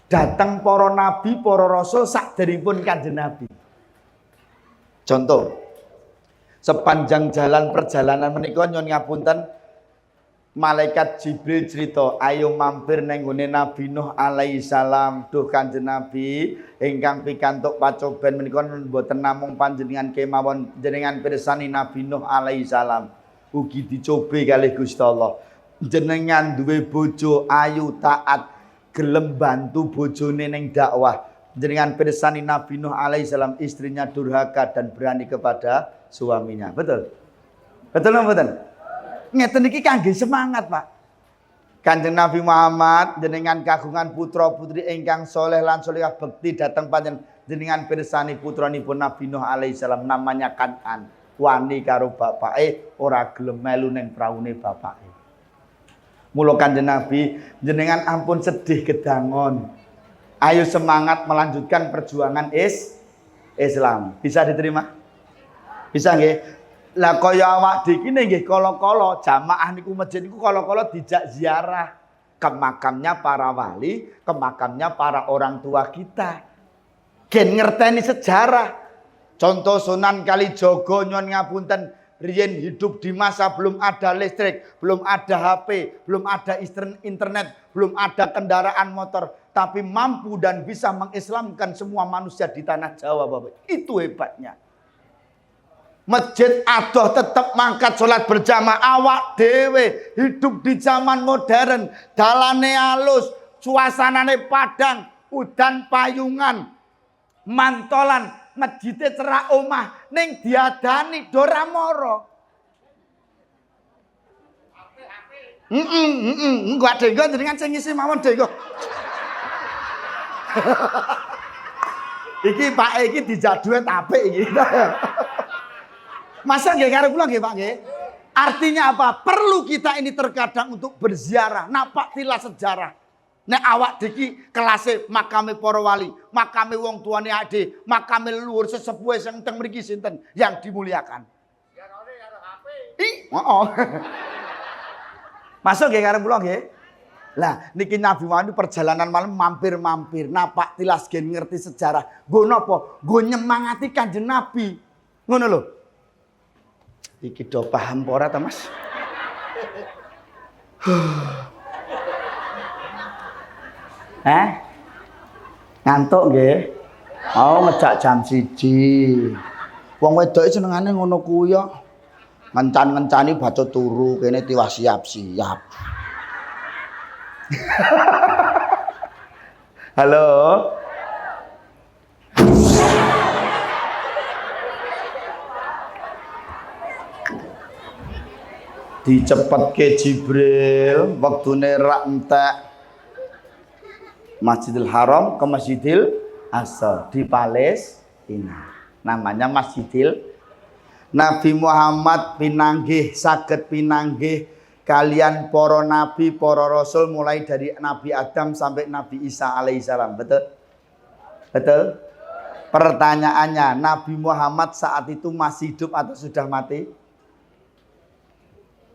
datang para nabi, para rasul sakderipun Kanjeng Nabi. Contoh, sepanjang jalan perjalanan menika nyuwun ngapunten Malaikat Jibril cerita, ayo mampir neng gone Nabi Nuh alaihi salam. Duh Kanjeng Nabi ingkang pikantuk pacoban menika mboten namung panjenengan kemawon jenengan pirsani Nabi Nuh alaihi salam ugi dicobe kalih Gusti Allah. Jenengan duwe bojo ayu taat gelem bantu bojone ning dakwah. Jenengan pirsani Nabi Nuh alaihi salam istrinya durhaka dan berani kepada suaminya. Betul? Betul napa mboten? Ngeten iki kangge semangat, Pak. Kanjeng Nabi Muhammad jenengan kagungan putra-putri ingkang soleh lan solehah bekti dateng panjenengan jenengan pirsani putranipun Nabi Nuh alaihi salam namanya Kan'an. Wani karo bapake ora gelem melu ning praune bapake. Mula Kanjeng Nabi jenengan ampun sedih gedangon. Ayo semangat melanjutkan perjuangan Islam. Bisa diterima? Bisa nggih? Lah kaya awak dhewe nggih kala-kala jamaah niku masjid niku kala-kala dijak ziarah ke makamnya para wali, ke makamnya para orang tua kita. Gen ngerteni sejarah. Contoh Sunan Kalijaga nyuwun ngapunten, riyen hidup di masa belum ada listrik, belum ada HP, belum ada internet, belum ada kendaraan motor, tapi mampu dan bisa mengislamkan semua manusia di tanah Jawa, Bapak. Itu hebatnya. Masjid adoh tetap mangkat sholat berjamaah. Awak dewe hidup di zaman modern, dalane halus, suasanane padang, udan payungan, mantolan, masjidnya cerak omah, ning diadani doramoro. Enggak denggo jenengan sing ngisi mawon denggo. Iki Pak iki dijak duit apik iki. Masa nggih karo kula nggih Pak nggih? Artinya apa? Perlu kita ini terkadang untuk berziarah, napak tilas sejarah. Nek awak diki kelase makame para wali, makame wong tuane ade, makame leluhur sesepuhe sing teng mriki sinten yang dimuliakan. Ziarane karo HP. Heeh. Masa nggih karo kula nggih? Lah niki Nabi Muhammad perjalanan malam mampir-mampir, napak tilas gen ngerti sejarah. Nggo napa? Nggo nyemangati Kanjeng Nabi. Ngono lho. Iki do paham ora ta, Mas? Ngantuk nggih? Oh, ngejak jam 1. Wong wedoke senengane ngono kuwi ya. Ngencan-ngencani baca turu, kene tiwas siap-siap. Halo. Dicepetke Jibril wektune rak entek Masjidil Haram ke Masjidil Aqsa di Palestina. Namanya Masjidil. Nabi Muhammad pinanggih saged pinanggih kalian para nabi, para rasul mulai dari Nabi Adam sampai Nabi Isa alaihissalam. Betul? Betul? Pertanyaannya, Nabi Muhammad saat itu masih hidup atau sudah mati?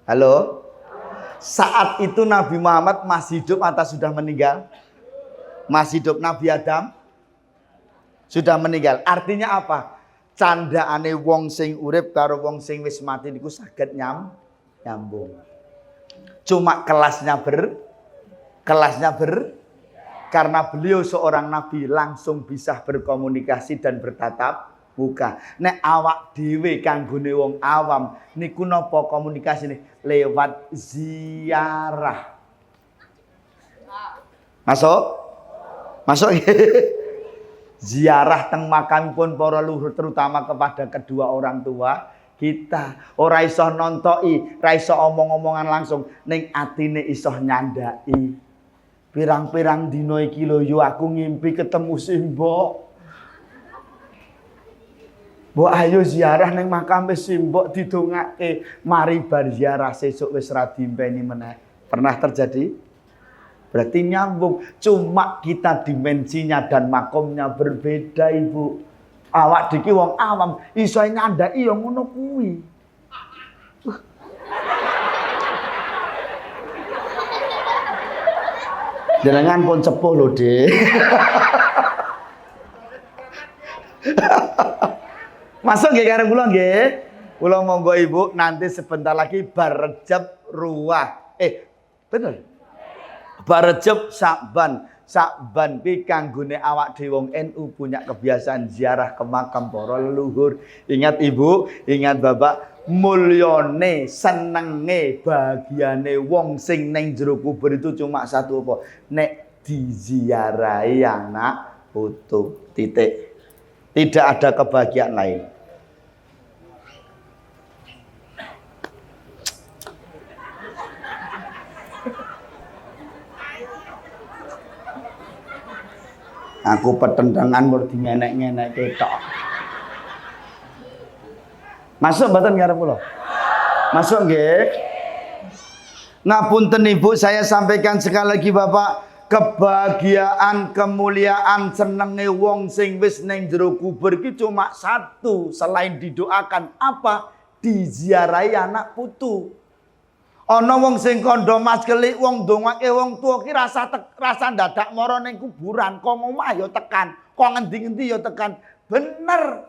Halo? Saat itu Nabi Muhammad masih hidup atau sudah meninggal? Masih hidup. Nabi Adam sudah meninggal. Artinya apa? Candaane wong sing urip karo wong sing wis mati niku saged nyambung. Cuma kelasnya karena beliau seorang nabi langsung bisa berkomunikasi dan bertatap muka. Nek awak dhewe kanggone wong awam niku napa komunikasine lewat ziarah. Masuk ziarah teng makamipun para luhur terutama kepada kedua orang tua kita. Ora iso nontoki, ora iso omong-omongan langsung ning atine iso nyandaki. Pirang-pirang dina iki lho yo aku ngimpi ketemu Simbok. Mbok ayo ziarah ning makame Simbok didongake, mari bar ziarah sesuk wis ra dimpeni meneh. Pernah terjadi? Berarti nyambung, cuma kita dimensinya dan makomnya berbeda, Ibu. Awak diki wong awam iso nyandaki ya ngono kuwi. Jenengan pun sepuh lho, Dik. Masuk nggih karo kula nggih? Kula monggo Ibu nanti sebentar lagi bar Rejab Ruah. Bener. Barejeb Sakban. Sakban ki kanggone awak dhewe wong NU punya kebiasaan ziarah ke makam para leluhur. Ingat Ibu, ingat Bapak, mulyane, senenge, bahagiane wong sing ning jero kubur itu cuma satu apa? Nek diziarahi anak putu. Titik. Tidak ada kebahagiaan lain. Aku petendangan mur dingenek-ngenek ketok. Masuk mboten ngarep kula? Masuk nggih. Ngapunten Ibu, saya sampaikan sekali lagi Bapak, kebahagiaan, kemuliaan, senenge wong sing wis ning jero kubur iki cuma satu, selain didoakan apa? Diziarahi anak putu. Ana wong sing kandha mas kelik wong ndongake wong tuwa ki rasa dadak mara ning kuburan, kok omah ya tekan, kok ngendi-endi ya tekan. Bener.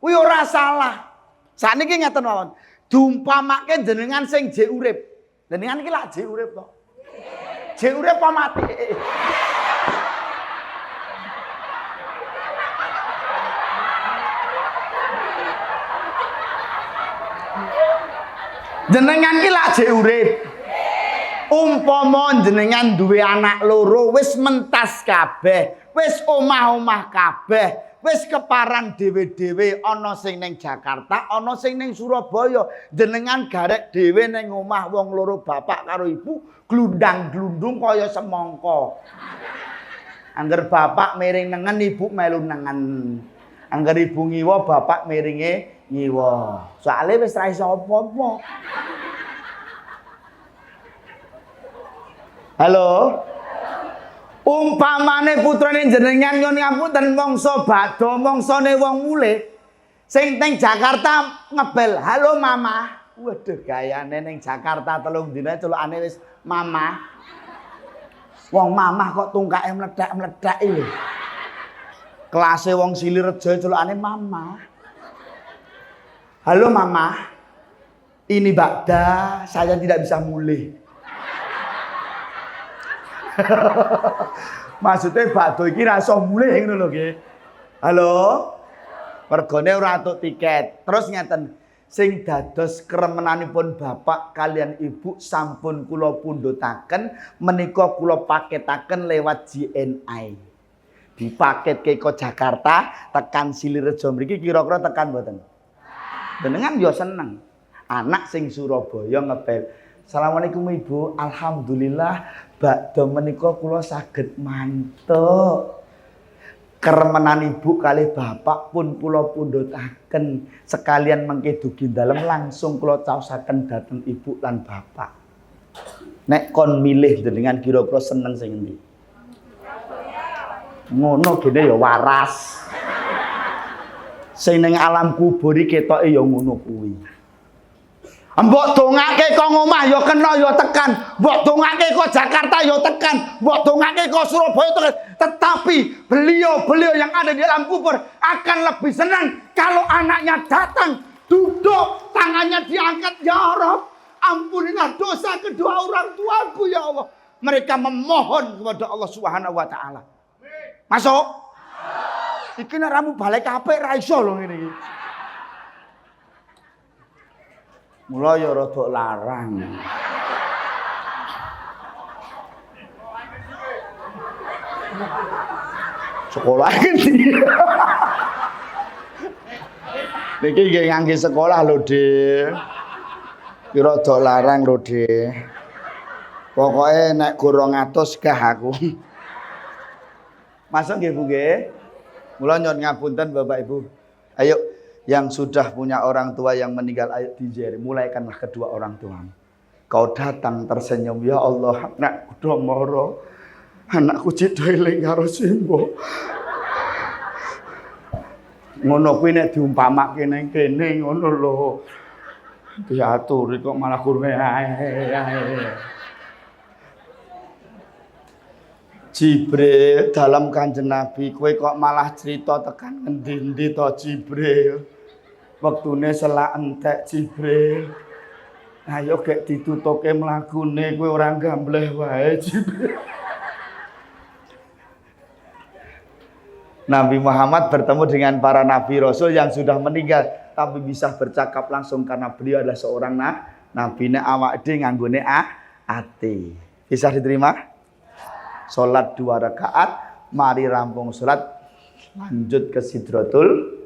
Kuwi ora salah. Sakniki ngeten mawon. Dumpamake jenengan sing jek urip. Jenengan iki lak jek urip to. Jek urip apa mati? Jenengan ki lak jek urip. Umpama jenengan duwe anak loro wis mentas kabeh, wis omah-omah kabeh, wis keparan dhewe-dhewe, ana sing ning Jakarta, ana sing ning Surabaya. Jenengan garek dhewe ning omah wong loro bapak karo ibu, glundang-glundung kaya semangka. Angger bapak miring nengen, ibu melu nengen. Angger ibu ngiwa, bapak miringe ngiwa. Soale wis ra iso apa-apa. Halo. Umpamane putrane jenengan nyon ngapunten mangsa badha mangsane wong mulih sing teng Jakarta ngebel, "Halo Mama." Waduh gayane ning Jakarta 3 dina celukane wis Mama. Wong Mamah kok tungkake mledhak-mledhak iki. Kelase wong Silirejo celukane Mama. "Halo Mama. Ini Bakda, saya tidak bisa mulih." Maksudnya bakdo iki ra iso mulih ngono lho nggih. Halo. Mergone ora entuk tiket. Terus ngeten, sing dados kremenanipun bapak kalian ibu sampun kula pundhutaken menika kula paketaken lewat JNI. Dipaketke ke Jakarta tekan Silirejo mriki kira-kira tekan mboten? Jenengan yo seneng. Anak sing Surabaya ngebel, "Assalamualaikum Ibu, alhamdulillah bakda menika kula saged mantuk. Keremenan Ibu kali bapak pun kula pundhutaken sekalian mengke dugi dalem langsung kula caosaken dhateng Ibu lan bapak. Nek kon milih jenengan kira-kira seneng sing endi?" Ngono gene ya waras. Sing ning alam kubur iki ketoke ya ngono kuwi. Mbok dongake kok omah ya kena ya tekan, mbok dongake kok Jakarta ya tekan, mbok dongake kok Surabaya tekan. Tetapi beliau yang ada di dalam kubur akan lebih senang kalau anaknya datang, duduk, tangannya diangkat, "Ya Rabb, ampunilah dosa kedua orang tuaku ya Allah." Mereka memohon kepada Allah Subhanahu wa taala. Masuk? Iki nek ramu balik apik ra iso lho ngene iki. Mula ya rada larang. Sekolah iki. Niki nggih ngangge sekolah lho, Dik. Ki rada larang lho, Dik. Pokoke nek gorong atus gah aku. Masuk nggih Bu nggih. Mula nyuwun ngapunten Bapak Ibu. Ayo yang sudah punya orang tua yang meninggal, ayo diziarahi, mulaikanlah kedua orang tuamu. Kau datang tersenyum, "Ya Allah, anakku do moro. Anakku cedho eling karo Simbo." Ngono kuwi nek diumpamake ning kene ngono lho. Diaturi kok malah kurme ae. Jibril dalam Kanjeng Nabi, kowe kok malah cerita tekan ngendi-endi to Jibril? Wektune selak entek Jibril. Ayo gek ditutuke mlakune kowe ora gambleh wae Jibril. Nabi Muhammad bertemu dengan para nabi rasul yang sudah meninggal tapi bisa bercakap langsung karena beliau adalah seorang nabi. Nek awak dhewe nganggone ati. Bisa diterima? Salat 2 rakaat, mari rampung salat lanjut ke Sidratul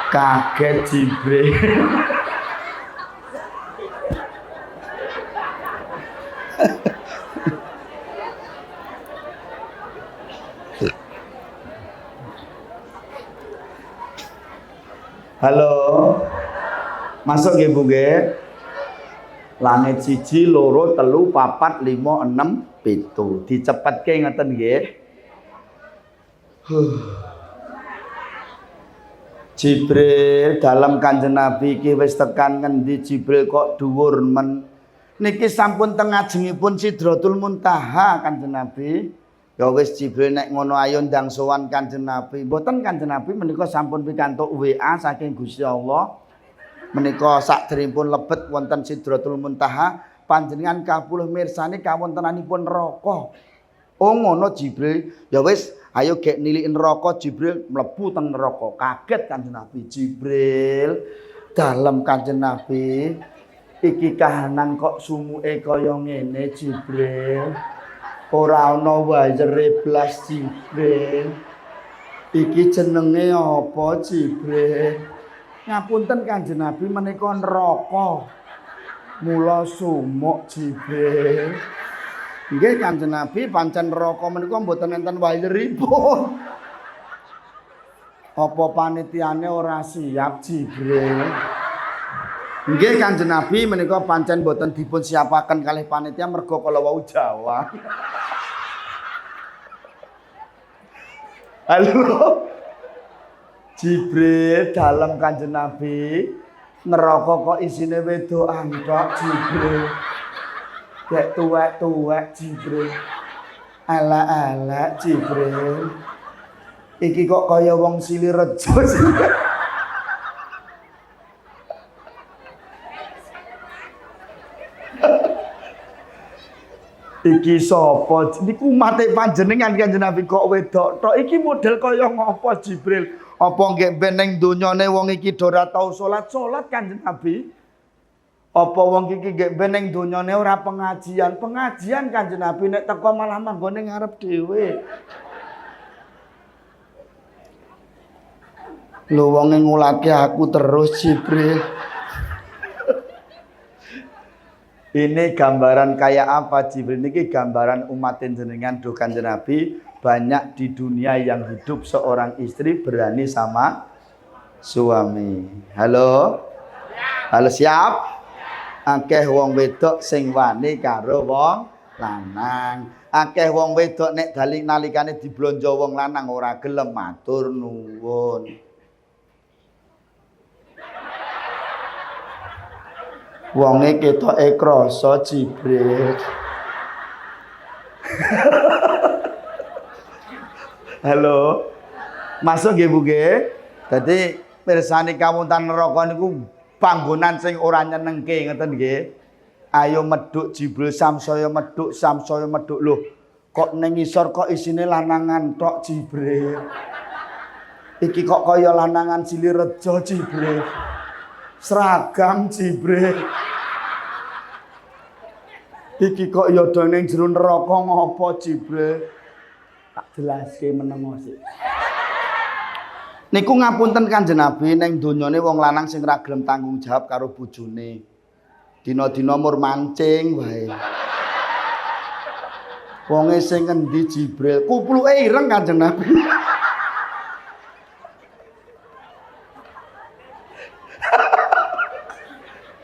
kaget Jibril. Halo. Masuk nggih Bu nggih. Langit 1, 2, 3, 4, 5, 6, 7. Dicepetke ngoten nggih. Jibril dalam Kanjeng Nabi iki wis tekan ngendi Jibril kok dhuwur men. Niki sampun teng ngajengipun Sidratul Muntaha Kanjeng Nabi. Ya wis Jibril nek ngono ayo ndang sowan Kanjeng Nabi. Mboten Kanjeng Nabi menika sampun pikantuk WA saking Gusti Allah. Menika sakderengipun lebet wonten Sidratul Muntaha panjenengan kapuluh mirsani kawontenanipun neraka. Oh ngono Jibril. Ya wis ayo gek niliki neraka Jibril mlebu teng neraka. Kaget Kanjeng Nabi. Jibril dalem Kanjeng Nabi. Iki kahanan kok sumuke kaya ngene Jibril. Ora ana wajere blas Jibril. Iki jenenge apa Jibril? Ngapunten Kanjeng Nabi menika neraka. Mula sumuk Jibril. Nggih Kanjeng Nabi pancen neraka menika mboten enten wajeripun. Apa panitiane ora siap Jibril? Nggih Kanjeng Nabi menika pancen mboten dipun siapaken kalih panitia merga kala wau Jawa. Halo. Jibril dalam Kanjeng Nabi neraka kok isine wedokan tok Jibril. Gek tuwek-tuwek Jibril. Ala-ala Jibril. Iki kok kaya wong Silirejo. Iki sapa? Niku mate panjenengan Kanjeng Nabi kok wedok tok. Iki model kaya ngopo Jibril? Apa nggih ben ning donyane wong iki do ora tau salat Kanjeng Nabi? Apa wong iki nggih ben ning donyane ora pengajian Kanjeng Nabi nek teko malah manggone ngarep dhewe. Lho wonge ngulake aku terus Jibril. Ini gambaran kayak apa Jibril? Ini gambaran umat jenengan do Kanjeng Nabi banyak di dunia yang hidup seorang istri berani sama suami. Halo? Halo siap? Akeh wong wedok sing wani karo wong lanang. Akeh wong wedok nek daling nalikane diblonjo wong lanang ora gelem matur nuwun. Wonge ketoke krasa Jibril. Halo. Masuk nggih Bu nggih. Dadi pirsani kawonten neraka niku panggonan sing ora nyenengke ngoten nggih. Ayo medhuk Jibril samsaya medhuk lho. Kok ning ngisor kok isine lanangan tok Jibril. Iki kok kaya lanangan Silirejo Jibril. Seragam Jibril. Iki kok ya do ning jero neraka ngopo Jibril? Tak jelaske menengo sik. Niku ngapunten Kanjeng Nabi ning donyane wong lanang sing ora gelem tanggung jawab karo bojone. Dina-dina mur mancing wae. Wonge sing endi Jibril? Kupluke ireng Kanjeng Nabi.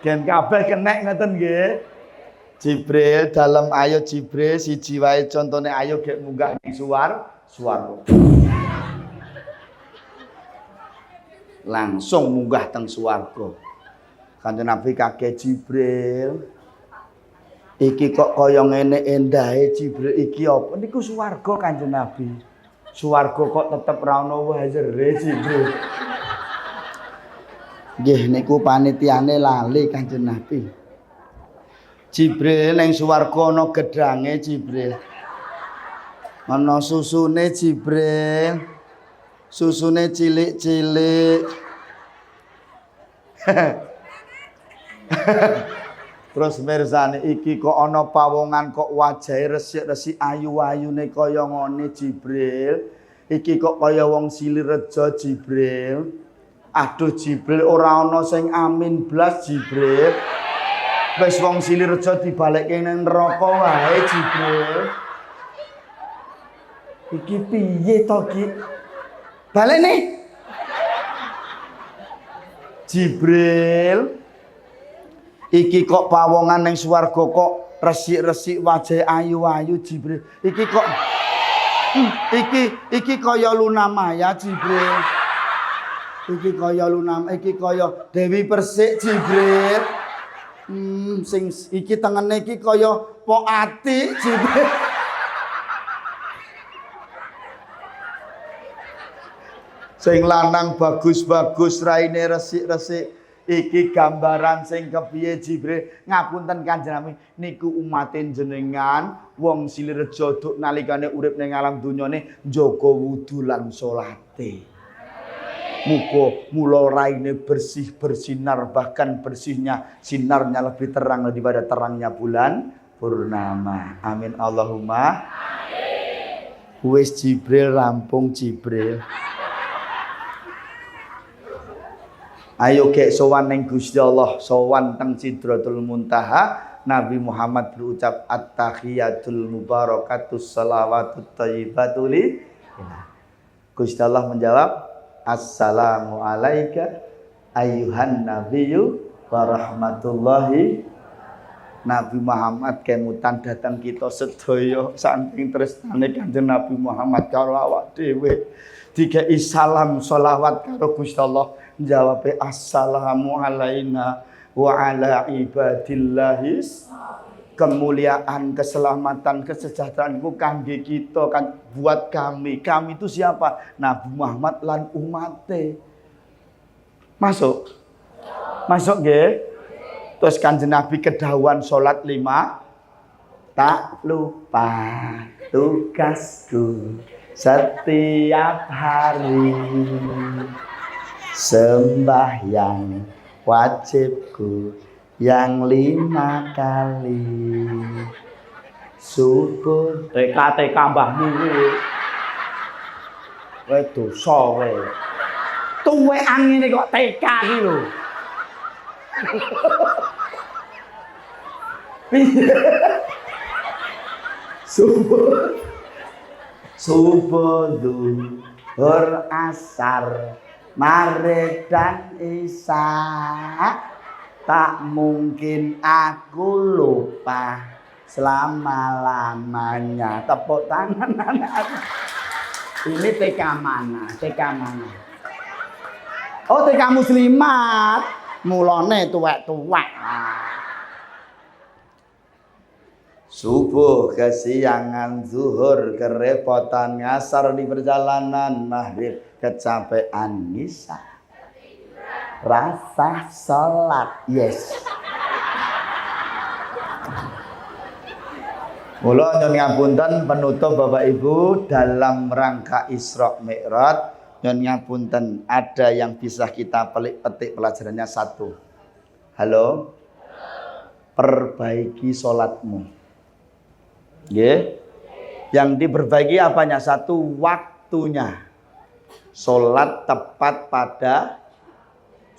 Gen kabeh kenek ngoten nggih. Jibril dalam ayo Jibril siji wae contone ayo gek munggah ning swarga. Langsung munggah teng swarga. Kanjeng Nabi kaget Jibril. Iki kok kaya ngene endahe Jibril iki apa? Niku swarga Kanjeng Nabi. Swarga kok tetep ra ono wajere Jibril. Nggih niku panitiane lali Kanjeng Nabi. Jibril ning swarga ana gedhange Jibril. Ana susune Jibril. Susune cilik-cilik. Terus mirsani iki kok ana pawongan kok wajahe resik-resik ayu-ayune kaya ngene Jibril. Iki kok kaya wong Silirejo Jibril. Aduh Jibril ora ana sing amin blas Jibril. Wis wong Silirejo dibalekke nang neraka wae Jibril. Iki piye to Ki? Balene. Jibril iki kok pawongan ning swarga kok resik-resik wajah ayu-ayu Jibril. Iki kok iki kaya Luna Maya Jibril. Iki kaya iki kaya Dewi Persik Jibril. Sing iki tengene iki kaya Pok Ati Jibril. Sing lanang bagus-bagus raine resik-resik. Iki gambaran sing kepiye Jibril. Ngapunten Kanjeng Nabi niku umatin jenengan wong Silirejo duk nalikane urip ning alam dunyane njaga wudu lan salate. Muga mula raine bersih bersinar bahkan bersihnya sinarnya lebih terang daripada terangnya bulan purnama. Amin Allahumma. Amin. Wis Jibril rampung Jibril. Ayo gek sowan ning Gusti Allah, sowan teng Sidratul Muntaha, Nabi Muhammad berucap at-tahiyatul mubarakatus salawatut thayyibatul. Gusti Allah menjawab, assalamu alayka ayyuhan nabiyyu wa rahmatullahi. Nabi Muhammad kemutan datang kita sedaya saking tresnane Kanjeng Nabi Muhammad karo awak dhewe. Dikei salam selawat karo Gusti Allah. Jawabe assalamu alaina wa ala ibadillahis. Kemuliaan, keselamatan, kesejahteraanku kangge kita kan buat kami. Kami itu siapa? Nabi Muhammad lan umate. Masuk? Masuk nggih? Terus Kanjeng Nabi kedawuhan salat 5. Tak lupa tugasku setiap hari. Sembahyang wajibku yang 5 kali. Subuh TK mbahmu kowe dosa kowe. Tuwekan ngene kok TK iki lho. Subuh zuhur asar Maghrib dan Isya, tak mungkin aku lupa selama-lamanya. Tepuk tangan anak-anak. Ini TK mana? TK mana? Oh, TK muslimat. Mulane tuwek-tuwek. Subuh kesiangan, zuhur kerepotan, ngasar di perjalanan, maghrib kecapean, Isya rasa sholat. Yes. Mula nyun ngapunten penutup Bapak Ibu dalam rangka Isra Mi'raj. Nyun ngapunten ada yang bisa kita petik pelajarannya satu. Halo. Perbaiki sholatmu. Yeah. Yang diperbaiki apanya? Satu, waktunya. Sholat tepat pada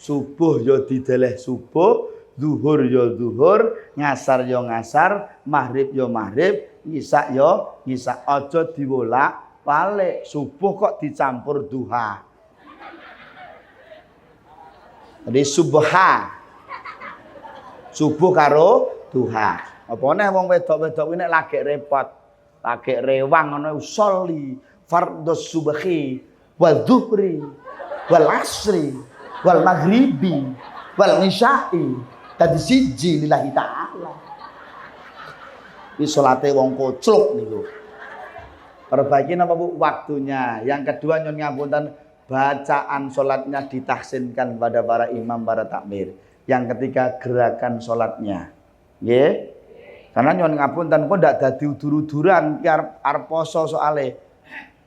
subuh yo dideleh subuh, zuhur yo zuhur, ngasar yo ngasar, maghrib yo maghrib, isya yo isya. Aja diwolak-walik. Subuh kok dicampur duha. Jadi subha. Subuh karo duha. Apa neh wong wedok-wedok iki nek lagi repot, lagi rewang ngono sholli fardhus subhi wa dhuhri wal asri wal maghribi wal isya'i dadi siji lillahi ta'ala. Iki salate wong kocluk niku. Perbaiki apa Bu? Waktunya. Yang kedua nyun ngapunten, bacaan sholatnya ditahsinkan pada para imam, para takmir. Yang ketiga gerakan sholatnya. Nggih. Karena nyun ngapunten kok ndak dadi udur-uduran ki arep poso soalé.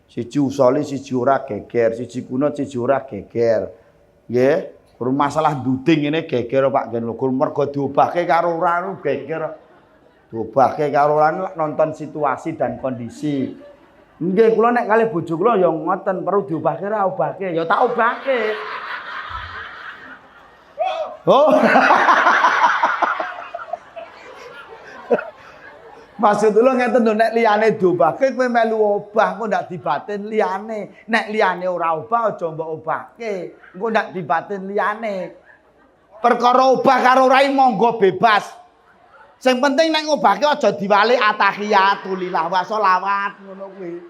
Siji usoli, siji ora geger, siji kunut, siji ora geger. Nggih. Masalah duding ini geger Pak Gen lho. Mergo diobahke karo ora geger. Diobahke karo ora nonton situasi dan kondisi. Nggih, kula nek kalih bojo kula ya ngoten, perlu diobahke ra obahke, ya tak obahke. Oh. Maksud kula ngeten lho, nek liyane diobahke kowe melu obah, kok ndak dibatin liyane. Nek liyane ora obah aja mbok obahke, engko ndak dibatin liyane. Perkara obah karo ora monggo bebas. Sing penting nek ngobahke aja diwalik atahiyatulillah wa sholawat ngono kuwi.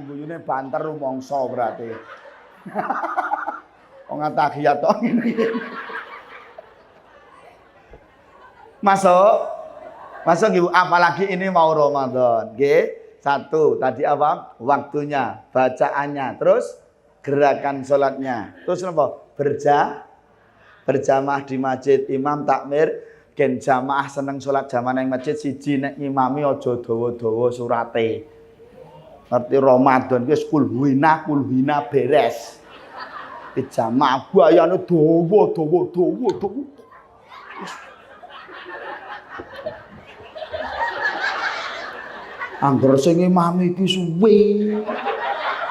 Guyune banter rumangsa berarti. Wong atahiyat tok ngene iki. Masuk nggih, apalagi ini mau Ramadan, nggih. Satu, tadi apa? Waktunya, bacaannya, terus gerakan sholatnya. Terus apa? Berjamaah di masjid, imam takmir, gen jamaah seneng sholat jamaah nang masjid siji nek ngimami aja dawa-dawa surate. Ngerti Ramadan wis kulhuina beres. Di jamaah bayane dawa. Angger sing imami iki suwe.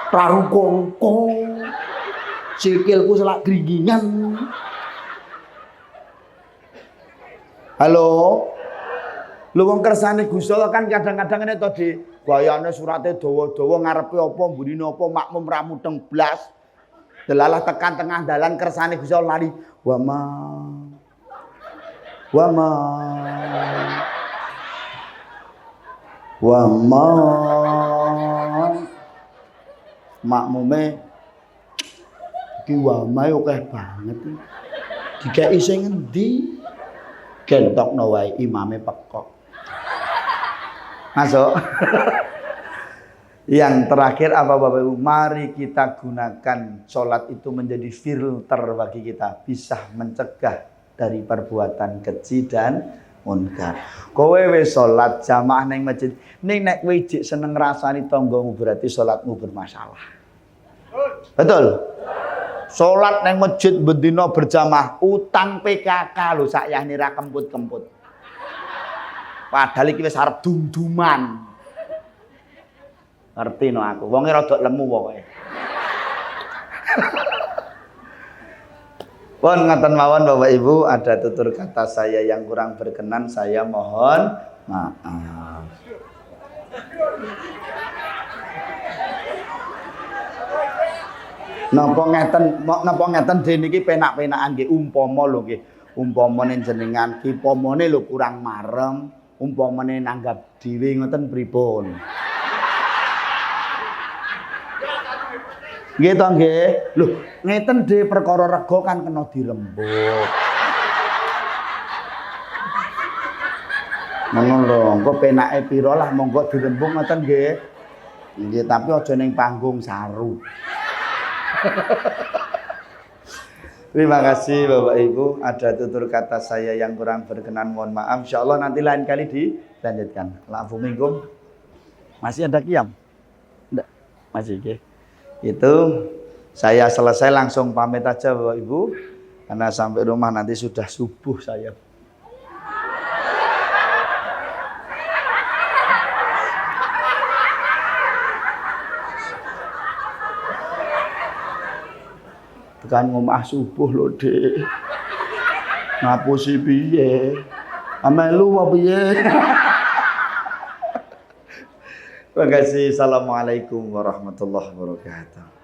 Raruko-ruko. Sikilku selak gringgingan. Halo. Lho wong kersane Gusti Allah kan kadang-kadang ngene to Di. Bayane surate dawa-dawa ngarepe apa mbunine apa makmum ra muteng blas. Delalah tekan tengah dalan kersane Gusti Allah lali. Wa makmume iki wamae akeh banget. Dikeki sing endi? Gentokno wae imame pekok. Masuk. Yang terakhir apa Bapak Ibu? Mari kita gunakan sholat itu menjadi filter bagi kita, bisa mencegah dari perbuatan keji dan munkar. Kowe wis salat jamaah ning masjid, ning nek kowe ijik seneng ngrasani tanggamu berarti salatmu bermasalah. Betul? Salat ning masjid bendina berjamaah, utang PKK lho sakyahne ra kemput-kemput. Padahal iki wis arep dum-duman. Ngerti no aku, wonge rada lemu pokoke. Pun ngaten mawon Bapak Ibu, ada tutur kata saya yang kurang berkenan, saya mohon maaf. Napa ngeten dene iki penak-penakan nggih umpama lho nggih. Umpamane jenengan ki pomone lho kurang marem, umpamane nanggap dhewe ngoten pripun. Nggih to nggih. Lho, ngeten dhe perkara rega kan kena dirembuk. Ngono lho, engko penake pira lah monggo dirembuk ngoten nggih. Nggih, tapi aja ning panggung saru. Terima kasih Bapak Ibu, ada tutur kata saya yang kurang berkenan, mohon maaf. Insyaallah nanti lain kali dilanjutkan. La'fu minkum. Masih ada qiyam? Enggak. Masih nggih. Itu saya selesai langsung pamit aja Bapak Ibu, karena sampai rumah nanti sudah subuh saya. Tekan ngomah subuh lho Dik. Ngapusi piye? Amelu apa piye? Terima kasih. Assalamualaikum warahmatullahi wabarakatuh.